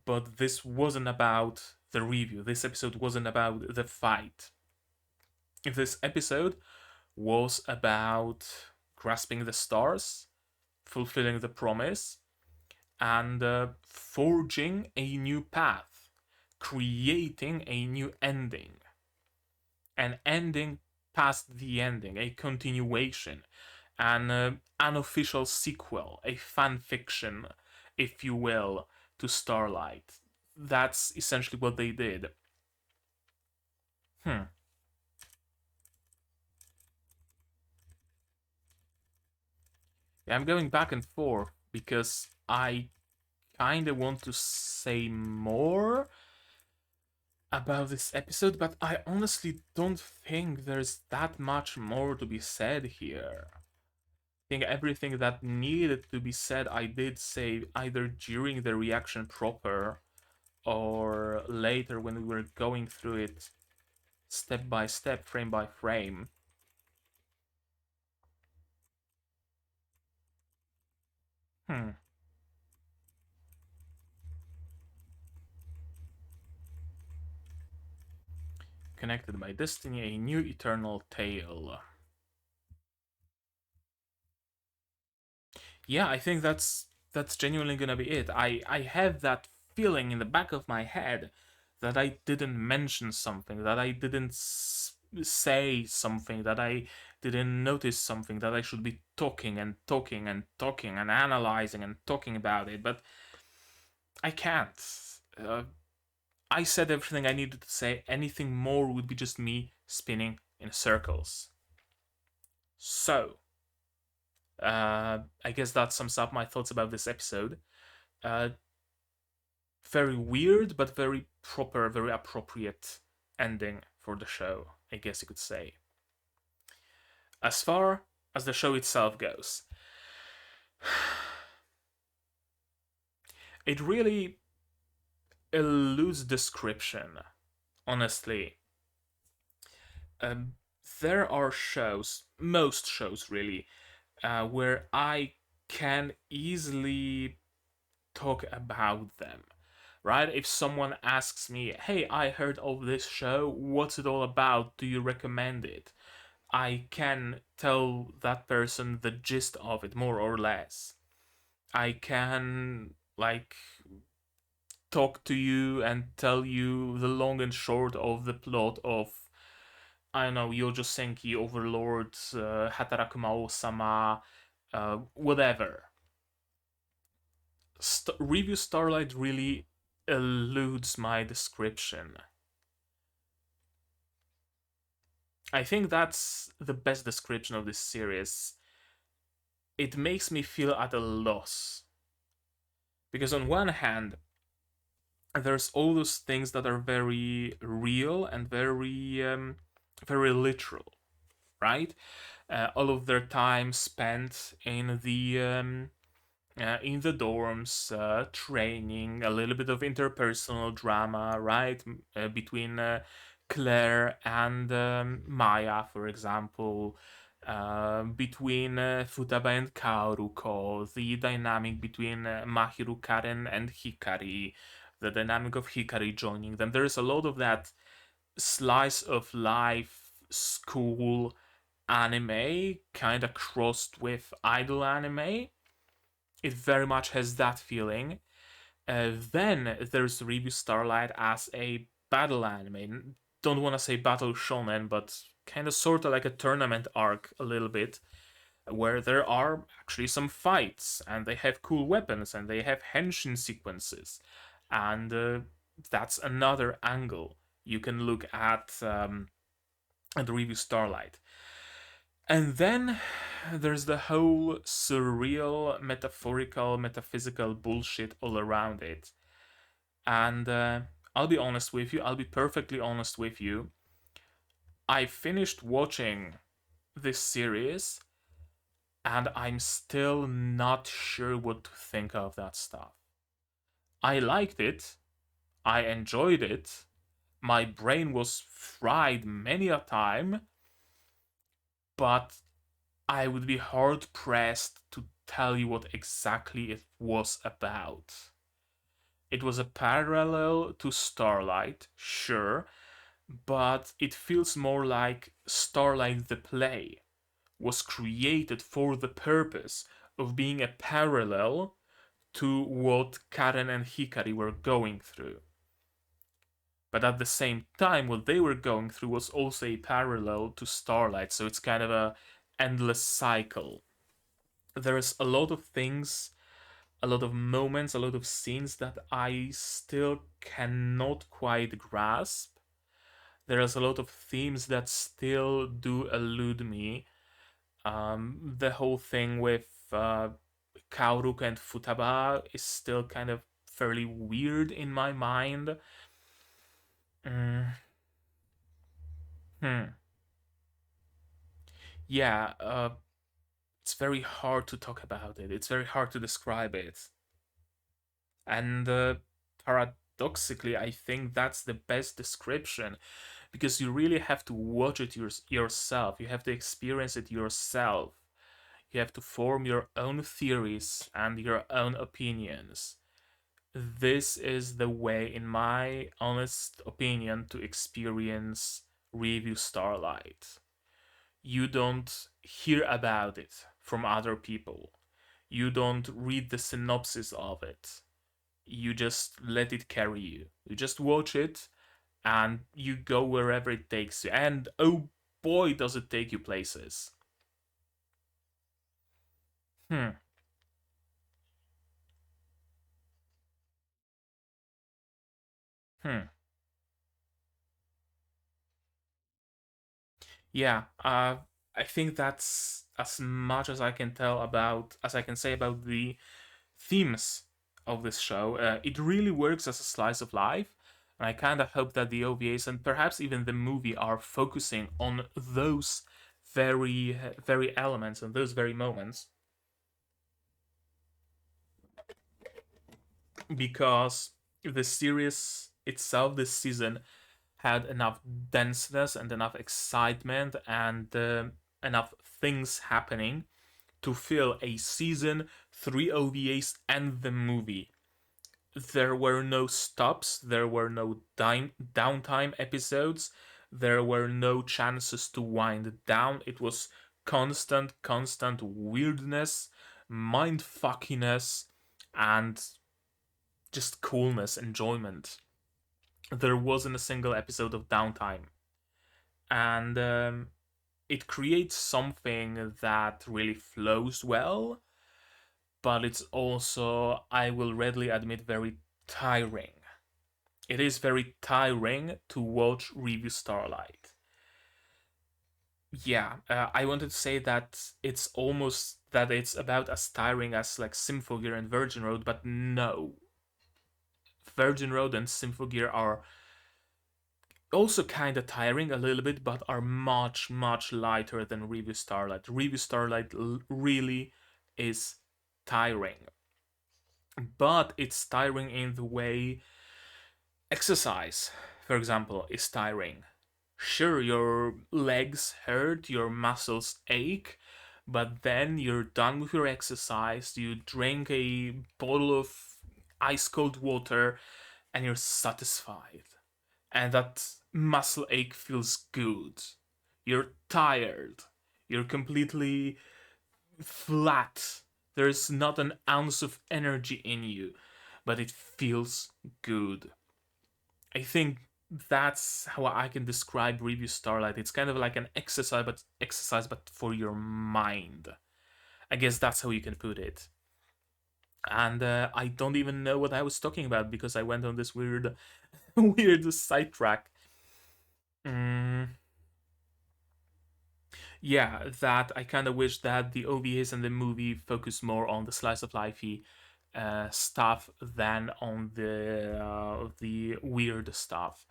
But this wasn't about the review. This episode wasn't about the fight. This episode was about grasping the stars, fulfilling the promise, and forging a new path, creating a new ending, an ending past the ending, a continuation, an unofficial sequel, a fan fiction, if you will, to Starlight. That's essentially what they did. Hmm. Yeah, I'm going back and forth because I kind of want to say more about this episode, but I honestly don't think there's that much more to be said here. I think everything that needed to be said, I did say either during the reaction proper or later when we were going through it step by step, frame by frame. Hmm. Connected by destiny, a new eternal tale. Yeah, I think that's genuinely gonna be it. I have that feeling in the back of my head that I didn't mention something, that I didn't say something, that I didn't notice something, that I should be talking and talking and talking and analyzing and talking about it, but I can't. Uh, I said everything I needed to say. Anything more would be just me spinning in circles. So, I guess that sums up my thoughts about this episode. Uh, Very weird, but very proper, very appropriate ending for the show, I guess you could say. As far as the show itself goes, it really eludes description, honestly. Um, there are shows, most shows really, where I can easily talk about them, right? If someone asks me, hey, I heard of this show, what's it all about? Do you recommend it? I can tell that person the gist of it, more or less. I can, like, talk to you and tell you the long and short of the plot of, I don't know, Yojo Senki, Overlord, Hataraku Mao-sama, whatever. Review Starlight really eludes my description. I think that's the best description of this series. It makes me feel at a loss. Because on one hand, there's all those things that are very real and very literal, right? All of their time spent in the dorms, training, a little bit of interpersonal drama, right? Between Claire and Maya, for example, between Futaba and Kaoruko, the dynamic between Mahiru, Karen, and Hikari, the dynamic of Hikari joining them. There is a lot of that slice of life school anime, kind of crossed with idol anime. It very much has that feeling. Then there's Revue Starlight as a battle anime. Don't want to say battle shonen, but kind of sort of like a tournament arc a little bit, where there are actually some fights, and they have cool weapons, and they have henshin sequences. And that's another angle you can look at Revue Starlight. And then there's the whole surreal, metaphorical, metaphysical bullshit all around it. And I'll be honest with you, I'll be perfectly honest with you. I finished watching this series and I'm still not sure what to think of that stuff. I liked it, I enjoyed it, my brain was fried many a time, but I would be hard pressed to tell you what exactly it was about. It was a parallel to Starlight, sure, but it feels more like Starlight the play was created for the purpose of being a parallel to what Karen and Hikari were going through. But at the same time, what they were going through was also a parallel to Starlight, so it's kind of a endless cycle. There's a lot of things, a lot of moments, a lot of scenes that I still cannot quite grasp. There's a lot of themes that still do elude me. The whole thing with Kaoruka and Futaba is still kind of fairly weird in my mind. Mm, hmm. Yeah, it's very hard to talk about it. It's very hard to describe it. And paradoxically, I think that's the best description because you really have to watch it yourself. You have to experience it yourself. You have to form your own theories and your own opinions. This is the way, in my honest opinion, to experience Revue Starlight. You don't hear about it from other people. You don't read the synopsis of it. You just let it carry you. You just watch it and you go wherever it takes you. And oh boy, does it take you places. Hmm. Hmm. Yeah. I think that's as much as I can tell about, as I can say about the themes of this show. It really works as a slice of life. And I kind of hope that the OVAs and perhaps even the movie are focusing on those very elements and those very moments because the series itself this season had enough denseness and enough excitement and enough things happening to fill a season, three OVAs, and the movie. There were no stops, there were no downtime episodes, there were no chances to wind down. It was constant weirdness, mindfuckiness, and just coolness, enjoyment. There wasn't a single episode of downtime. And it creates something that really flows well, but it's also, I will readily admit, very tiring. It is very tiring to watch Revue Starlight. Yeah, I wanted to say that it's almost that it's about as tiring as like Symphogear and Virgin Road, but no. Virgin Road and Symphogear are also kind of tiring a little bit, but are much, much lighter than Revue Starlight. Revue Starlight really is tiring, but it's tiring in the way exercise, for example, is tiring. Sure, your legs hurt, your muscles ache, but then you're done with your exercise, you drink a bottle of ice cold water, and you're satisfied. And that muscle ache feels good. You're tired. You're completely flat. There's not an ounce of energy in you, but it feels good. I think that's how I can describe Review Starlight. It's kind of like an exercise but for your mind. I guess that's how you can put it. And I don't even know what I was talking about because I went on this weird, weird sidetrack. Mm, yeah, that I kind of wish that the OVAs and the movie focus more on the slice of lifey stuff than on the weird stuff.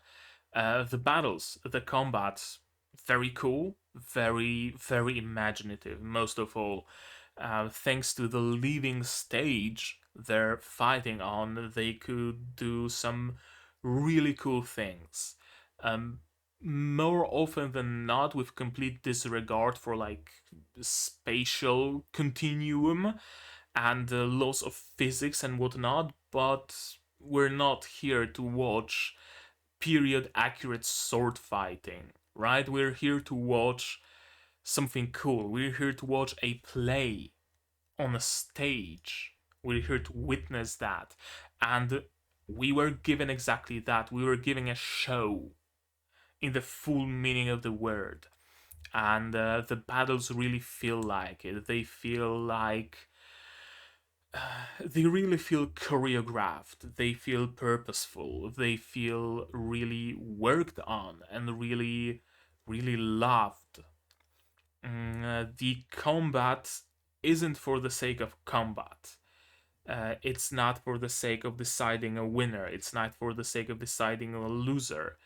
The battles, the combat, very cool, very imaginative. Most of all, thanks to the living stage they're fighting on, they could do some really cool things. Um, More often than not, with complete disregard for like spatial continuum and the laws of physics and whatnot, but we're not here to watch period accurate sword fighting, right? We're here to watch something cool. We're here to watch a play on a stage. We're here to witness that. And we were given exactly that. We were given a show in the full meaning of the word. And the battles really feel like it. They really feel choreographed, they feel purposeful, they feel really worked on and really loved. The combat isn't for the sake of combat. It's not for the sake of deciding a winner. It's not for the sake of deciding a loser.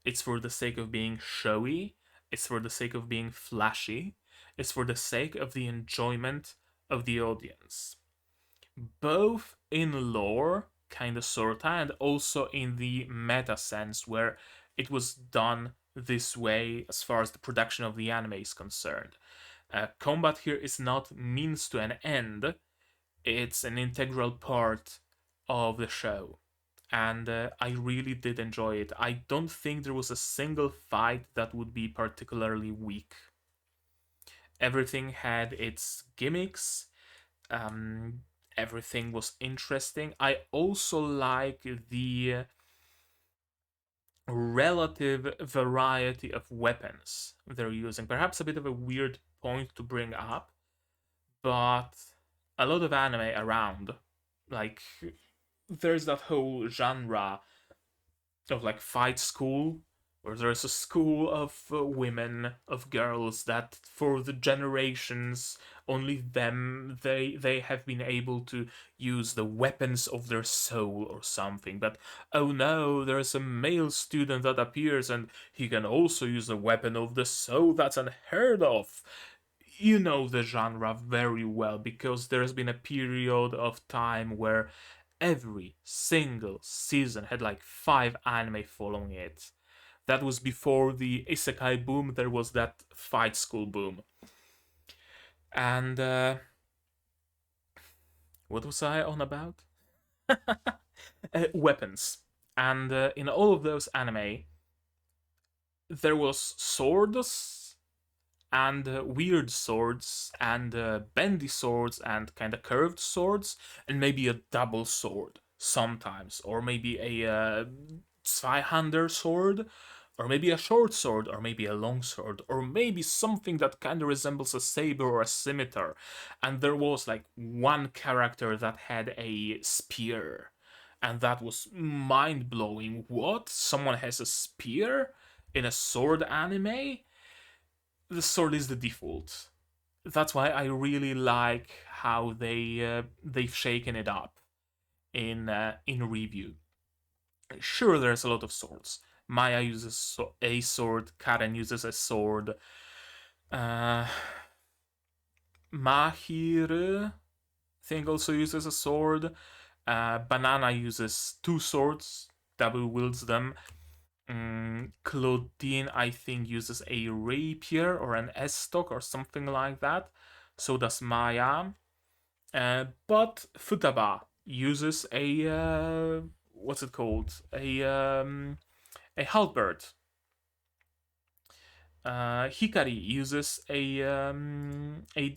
It's for the sake of being showy. It's for the sake of being flashy. It's for the sake of the enjoyment of the audience, both in lore, kind of sorta, and also in the meta sense, where it was done this way as far as the production of the anime is concerned. Combat here is not means to an end, it's an integral part of the show. And I really did enjoy it. I don't think there was a single fight that would be particularly weak. Everything had its gimmicks, um, everything was interesting. I also like the relative variety of weapons they're using. Perhaps a bit of a weird point to bring up, but a lot of anime around, like, there's that whole genre of like fight school, where there's a school of women, of girls that for the generations only they have been able to use the weapons of their soul or something. But oh no, there's a male student that appears and he can also use the weapon of the soul. That's unheard of. You know the genre very well because there's been a period of time where every single season had like 5 anime following it. That was before the isekai boom, there was that fight school boom. And what was I on about? Weapons. And in all of those anime, there was swords and weird swords and bendy swords and kind of curved swords and maybe a double sword sometimes, or maybe a Zweihander sword, or maybe a short sword, or maybe a long sword, or maybe something that kind of resembles a saber or a scimitar. And there was like one character that had a spear, and that was mind blowing. What? Someone has a spear in a sword anime? the sword is the default. That's why I really like how they've shaken it up in Revue. Sure, there's a lot of swords. Maya uses a sword. Karen uses a sword. Uh, Mahir thing also uses a sword. Banana uses two swords, double wields them. Claudine, I think, uses a rapier or an S-stock or something like that. So does Maya. But Futaba uses what's it called? A halberd. Hikari uses a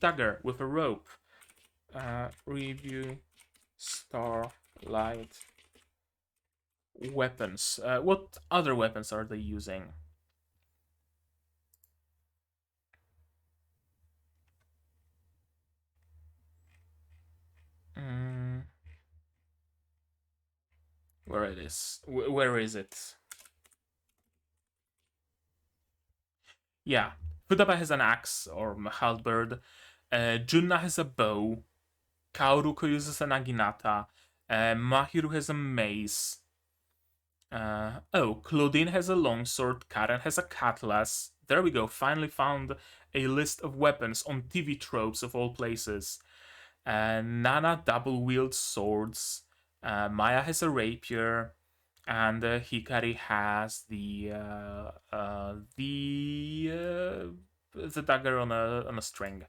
dagger with a rope. Revue Starlight weapons. What other weapons are they using? Mm, where it is? Where is it? Yeah, Futaba has an axe or halberd. Junna has a bow. Kaoruko uses a naginata. Mahiru has a mace. Claudine has a longsword. Karen has a cutlass. There we go. Finally found a list of weapons on TV tropes of all places. Nana double wields swords. Maya has a rapier, and Hikari has the dagger on a string.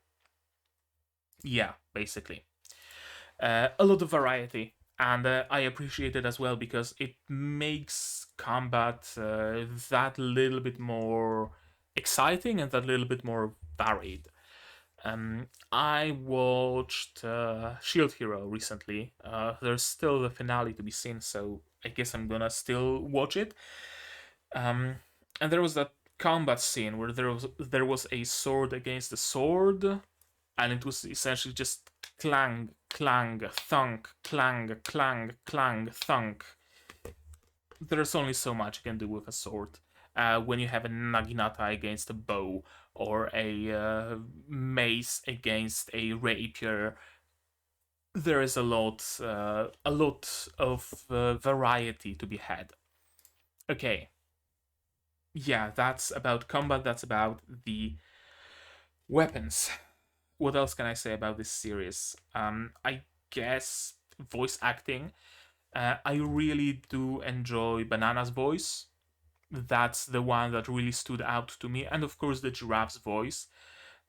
Yeah, basically. A lot of variety, and I appreciate it as well because it makes combat that little bit more exciting and that little bit more varied. I watched Shield Hero recently. There's still the finale to be seen, so I guess I'm gonna still watch it. Um, and there was that combat scene where there was a sword against a sword, and it was essentially just clang, clang, thunk, clang, clang, clang, thunk. There's only so much you can do with a sword. When you have a naginata against a bow or a mace against a rapier, there is a lot of variety to be had. Okay, yeah, that's about combat. That's about the weapons. What else can I say about this series? I guess voice acting. I really do enjoy Banana's voice. That's the one that really stood out to me, and of course the giraffe's voice.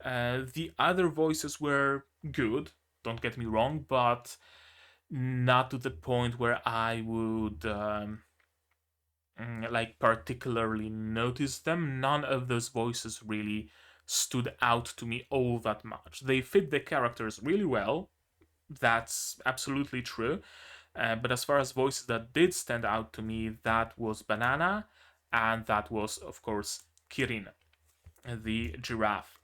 The other voices were good, don't get me wrong, but not to the point where I would like particularly notice them. None of those voices really stood out to me all that much. They fit the characters really well. That's absolutely true. But as far as voices that did stand out to me, that was Banana, and that was, of course, Kirin, the giraffe.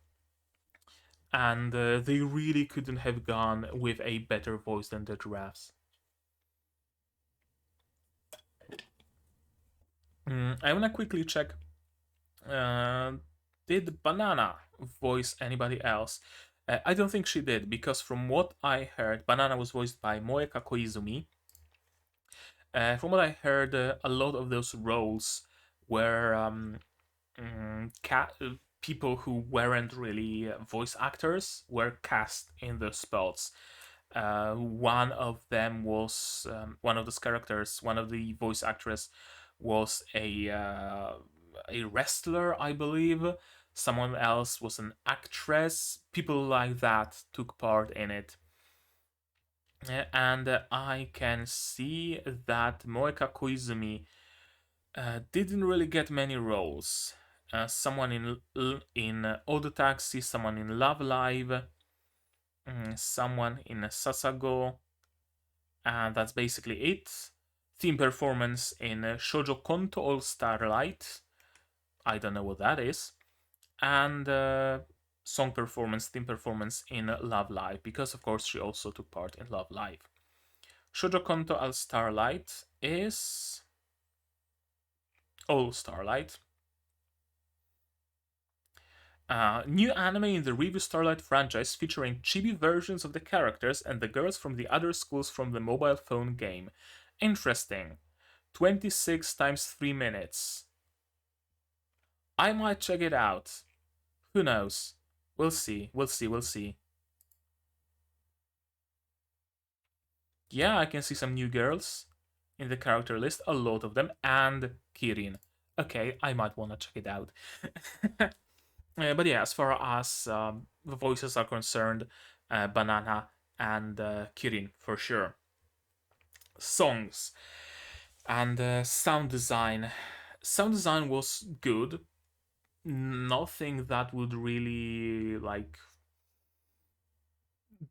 And they really couldn't have gone with a better voice than the giraffes. I want to quickly check. Uh, did Banana voice anybody else? I don't think she did, because from what I heard, Banana was voiced by Moeka Koizumi. From what I heard, a lot of those roles were people who weren't really voice actors were cast in the spots. One of them was one of those characters. One of the voice actress was a wrestler, I believe. Someone else was an actress. People like that took part in it. And I can see that Moeka Koizumi didn't really get many roles. Someone in Odd Taxi, someone in Love Live, someone in Sasago, and that's basically it. Theme performance in Shoujo Konto or Starlight. I don't know what that is. And song performance, theme performance in Love Live, because of course she also took part in Love Live. Shoujo Konto al Starlight is All Starlight. New anime in the Revue Starlight franchise featuring chibi versions of the characters and the girls from the other schools from the mobile phone game. Interesting. 26 times 3 minutes. I might check it out. Who knows? We'll see. We'll see. We'll see. Yeah, I can see some new girls in the character list, a lot of them, and Kirin. Okay, I might want to check it out. But yeah, as far as the voices are concerned, Banana and Kirin for sure. Songs and sound design. Sound design was good. Nothing that would really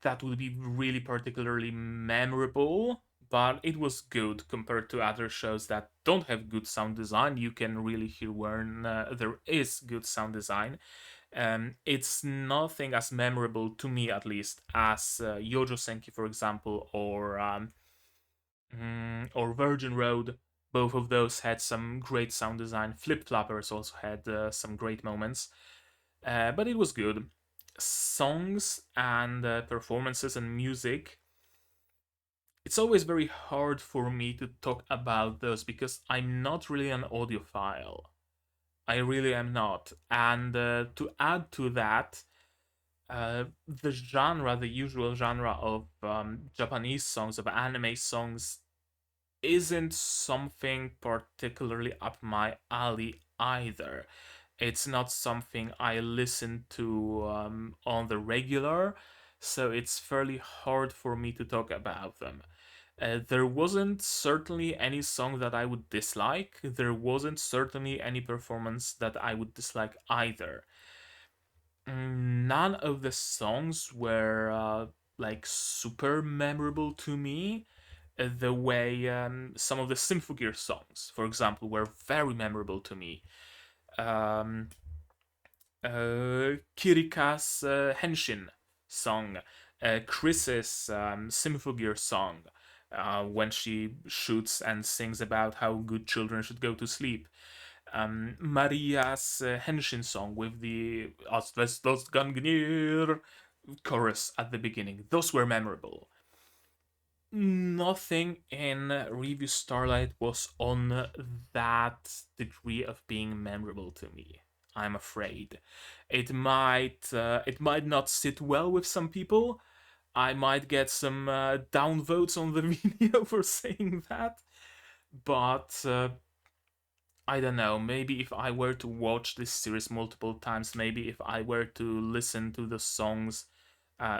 that would be really particularly memorable, but it was good compared to other shows that don't have good sound design. You can really hear when there is good sound design. It's nothing as memorable to me, at least, as Yojo Senki, for example, or Virgin Road. Both of those had some great sound design. Flip Flappers also had some great moments, but it was good. Songs and performances and music. It's always very hard for me to talk about those because I'm not really an audiophile. I really am not. And to add to that, the genre, the usual genre of Japanese songs, of anime songs, isn't something particularly up my alley either. It's not something I listen to on the regular, so it's fairly hard for me to talk about them. There wasn't certainly any song that I would dislike. There wasn't certainly any performance that I would dislike either. None of the songs were super memorable to me the way some of the Symphogear songs, for example, were very memorable to me. Um, Kirika's Henshin song, Chris's Symphogear song, when she shoots and sings about how good children should go to sleep. Maria's Henshin song with the Asbestos Gangnir chorus at the beginning. Those were memorable. Nothing in Revue Starlight was on that degree of being memorable to me. I'm afraid it might not sit well with some people. I might get some downvotes on the video for saying that, but I don't know. Maybe if I were to watch this series multiple times, maybe if I were to listen to the songs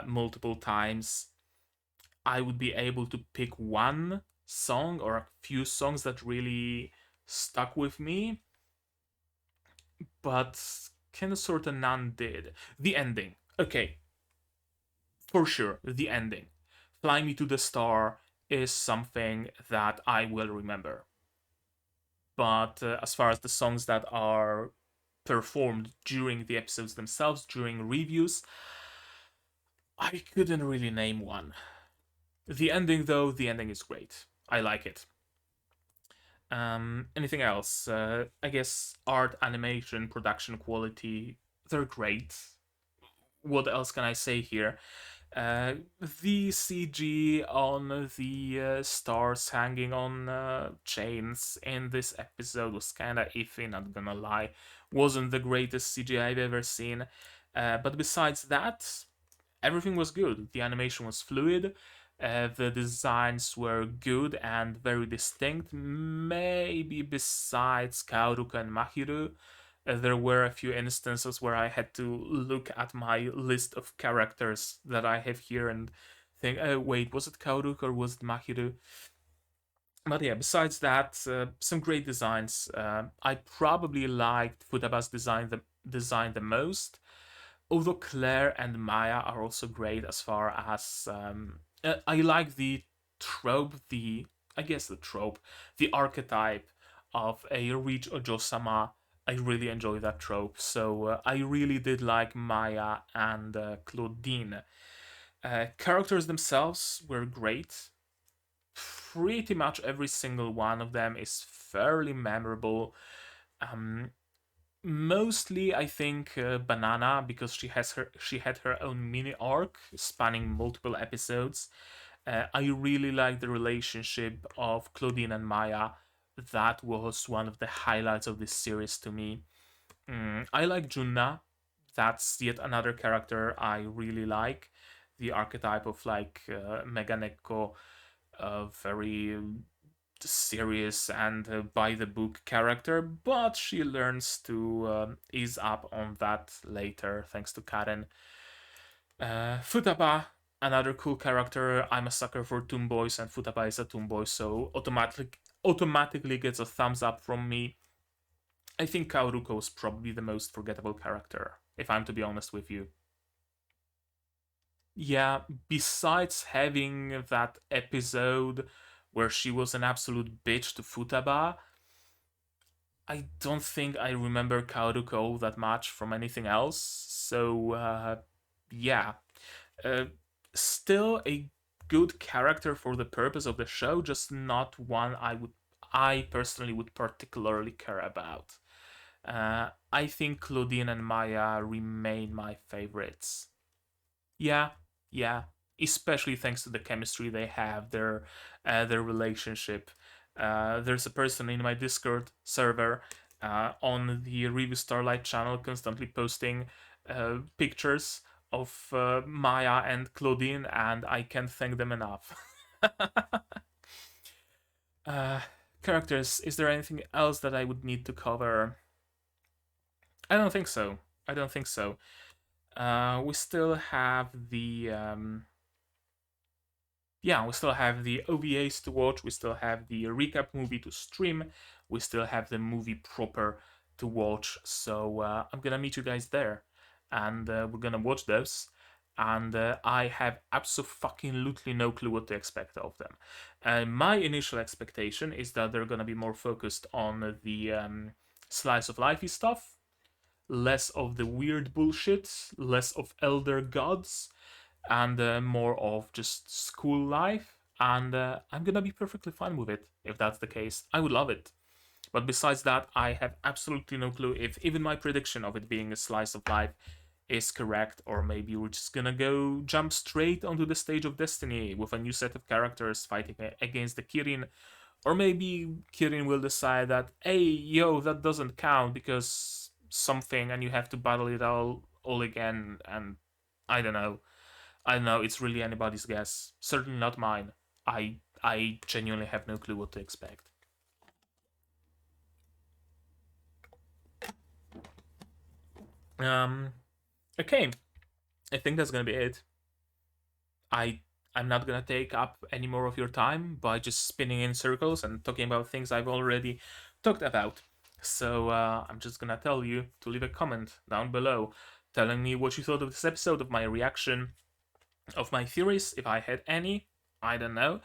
multiple times, I would be able to pick one song or a few songs that really stuck with me, but kind of sort of none did. The ending. Okay, for sure, the ending. Fly Me to the Star is something that I will remember. But as far as the songs that are performed during the episodes themselves, during reviews, I couldn't really name one. The ending, though, the ending is great. I like it. Anything else? I guess art, animation, production quality, they're great. What else can I say here? The CG on the stars hanging on chains in this episode was kind of iffy, not gonna lie. Wasn't the greatest CGI I've ever seen. But besides that, everything was good. The animation was fluid. The designs were good and very distinct. Maybe besides Kaoruka and Mahiru, there were a few instances where I had to look at my list of characters that I have here and think, oh, wait, was it Kaoruka or was it Mahiru? But yeah, besides that, some great designs. I probably liked Futaba's design the most, although Claire and Maya are also great as far as I like the trope, the trope, the archetype of a rich Ojo-sama. I really enjoy that trope, so I really did like Maya and Claudine. Characters themselves were great. Pretty much every single one of them is fairly memorable. Um, Mostly, I think Banana, because she had her own mini arc spanning multiple episodes. I really like the relationship of Claudine and Maya. That was one of the highlights of this series to me. I like Junna. That's yet another character I really like. The archetype of like Meganeko, a very serious and by the book character, but she learns to ease up on that later thanks to Karen. Futaba, another cool character. I'm a sucker for tomboys, and Futaba is a tomboy, so automatically gets a thumbs up from me. I think Kaoruko is probably the most forgettable character, if I'm to be honest with you. Yeah, besides having that episode where she was an absolute bitch to Futaba, I don't think I remember Kaoruko that much from anything else. So, yeah. Uh, Still a good character for the purpose of the show, just not one I personally would particularly care about. I think Claudine and Maya remain my favorites. Yeah, yeah. Especially thanks to the chemistry they have, their relationship. There's a person in my Discord server on the Revue Starlight channel constantly posting pictures of Maya and Claudine, and I can't thank them enough. uh, Characters. Is there anything else that I would need to cover? I don't think so. I don't think so. We still have the yeah, we still have the OVAs to watch, we still have the recap movie to stream, we still have the movie proper to watch. So I'm gonna meet you guys there, and we're gonna watch those. And I have absolutely no clue what to expect of them. My initial expectation is that they're gonna be more focused on the slice of lifey stuff, less of the weird bullshit, less of elder gods, and more of just school life. And I'm gonna be perfectly fine with it if that's the case. I would love it. But besides that, I have absolutely no clue if even my prediction of it being a slice of life is correct, or maybe we're just gonna go jump straight onto the stage of destiny with a new set of characters fighting against the Kirin, or maybe Kirin will decide that, hey, yo, that doesn't count because something, and you have to battle it all again, and I don't know. I don't know. It's really anybody's guess. Certainly not mine. I genuinely have no clue what to expect. Um. Okay. I think that's gonna be it. I I'm not gonna take up any more of your time by just spinning in circles and talking about things I've already talked about. So I'm just gonna tell you to leave a comment down below, telling me what you thought of this episode, of my reaction, of my theories, if I had any. I don't know.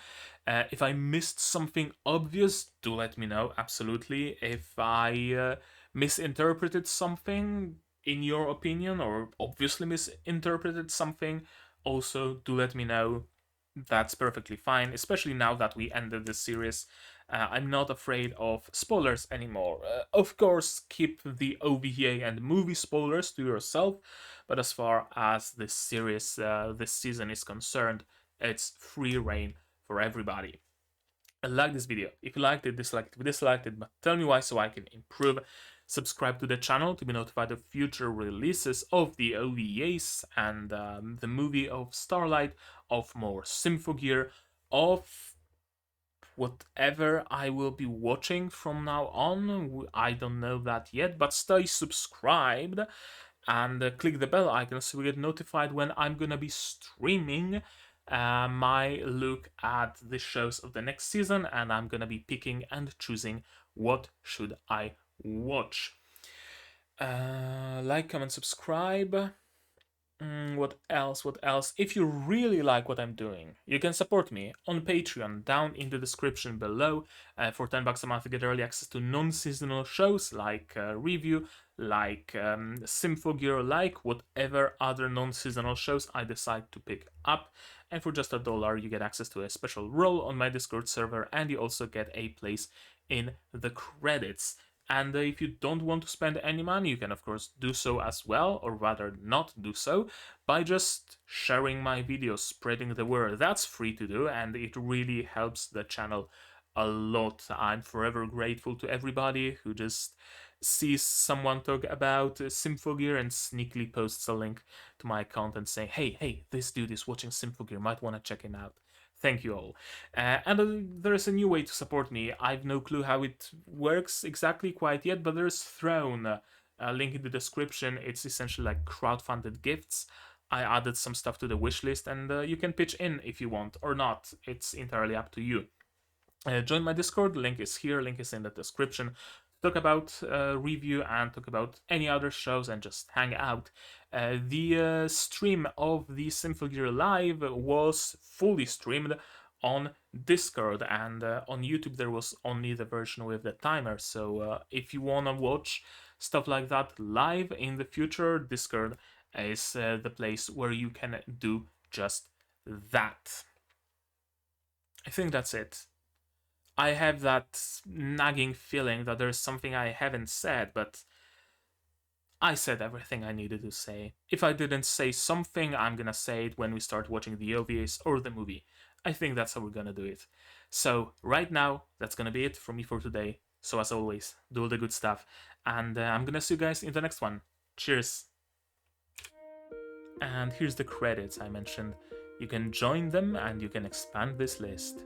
If I missed something obvious, do let me know, absolutely. If I misinterpreted something, in your opinion, or obviously misinterpreted something, also do let me know. That's perfectly fine, especially now that we ended this series. I'm not afraid of spoilers anymore. Of course, keep the OVA and movie spoilers to yourself, but as far as this series, this season is concerned, it's free reign for everybody. Like this video if you liked it, disliked it, but tell me why so I can improve. Subscribe to the channel to be notified of future releases of the OVAs and the movie of Starlight, of more Symphogear, of whatever I will be watching from now on. I don't know that yet, but stay subscribed and click the bell icon so you get notified when I'm gonna be streaming my look at the shows of the next season, and I'm gonna be picking and choosing what should I watch. Like, comment, subscribe. What else? What else? If you really like what I'm doing, you can support me on Patreon down in the description below. For $10 a month, you get early access to non-seasonal shows like Revue, like Symphogear, like whatever other non-seasonal shows I decide to pick up. And for just $1, you get access to a special role on my Discord server, and you also get a place in the credits. And if you don't want to spend any money, you can of course do so as well, or rather not do so, by just sharing my videos, spreading the word. That's free to do, and it really helps the channel a lot. I'm forever grateful to everybody who just sees someone talk about Symphogear and sneakily posts a link to my account and saying, hey, this dude is watching Symphogear, might want to check him out. Thank you all. And there's a new way to support me. I've no clue how it works exactly quite yet, but there's Throne, a link in the description. It's essentially like crowdfunded gifts. I added some stuff to the wish list, and you can pitch in if you want or not. It's entirely up to you. Join my Discord, link is here, link is in the description. Talk about Revue and talk about any other shows and just hang out. The stream of the Symphogear Live was fully streamed on Discord, and on YouTube there was only the version with the timer. So if you wanna watch stuff like that live in the future, Discord is the place where you can do just that. I think that's it. I have that nagging feeling that there's something I haven't said, but I said everything I needed to say. If I didn't say something, I'm gonna say it when we start watching the OVAs or the movie. I think that's how we're gonna do it. So, right now, that's gonna be it from me for today. So, as always, do all the good stuff, and I'm gonna see you guys in the next one. Cheers! And here's the credits I mentioned. You can join them and you can expand this list.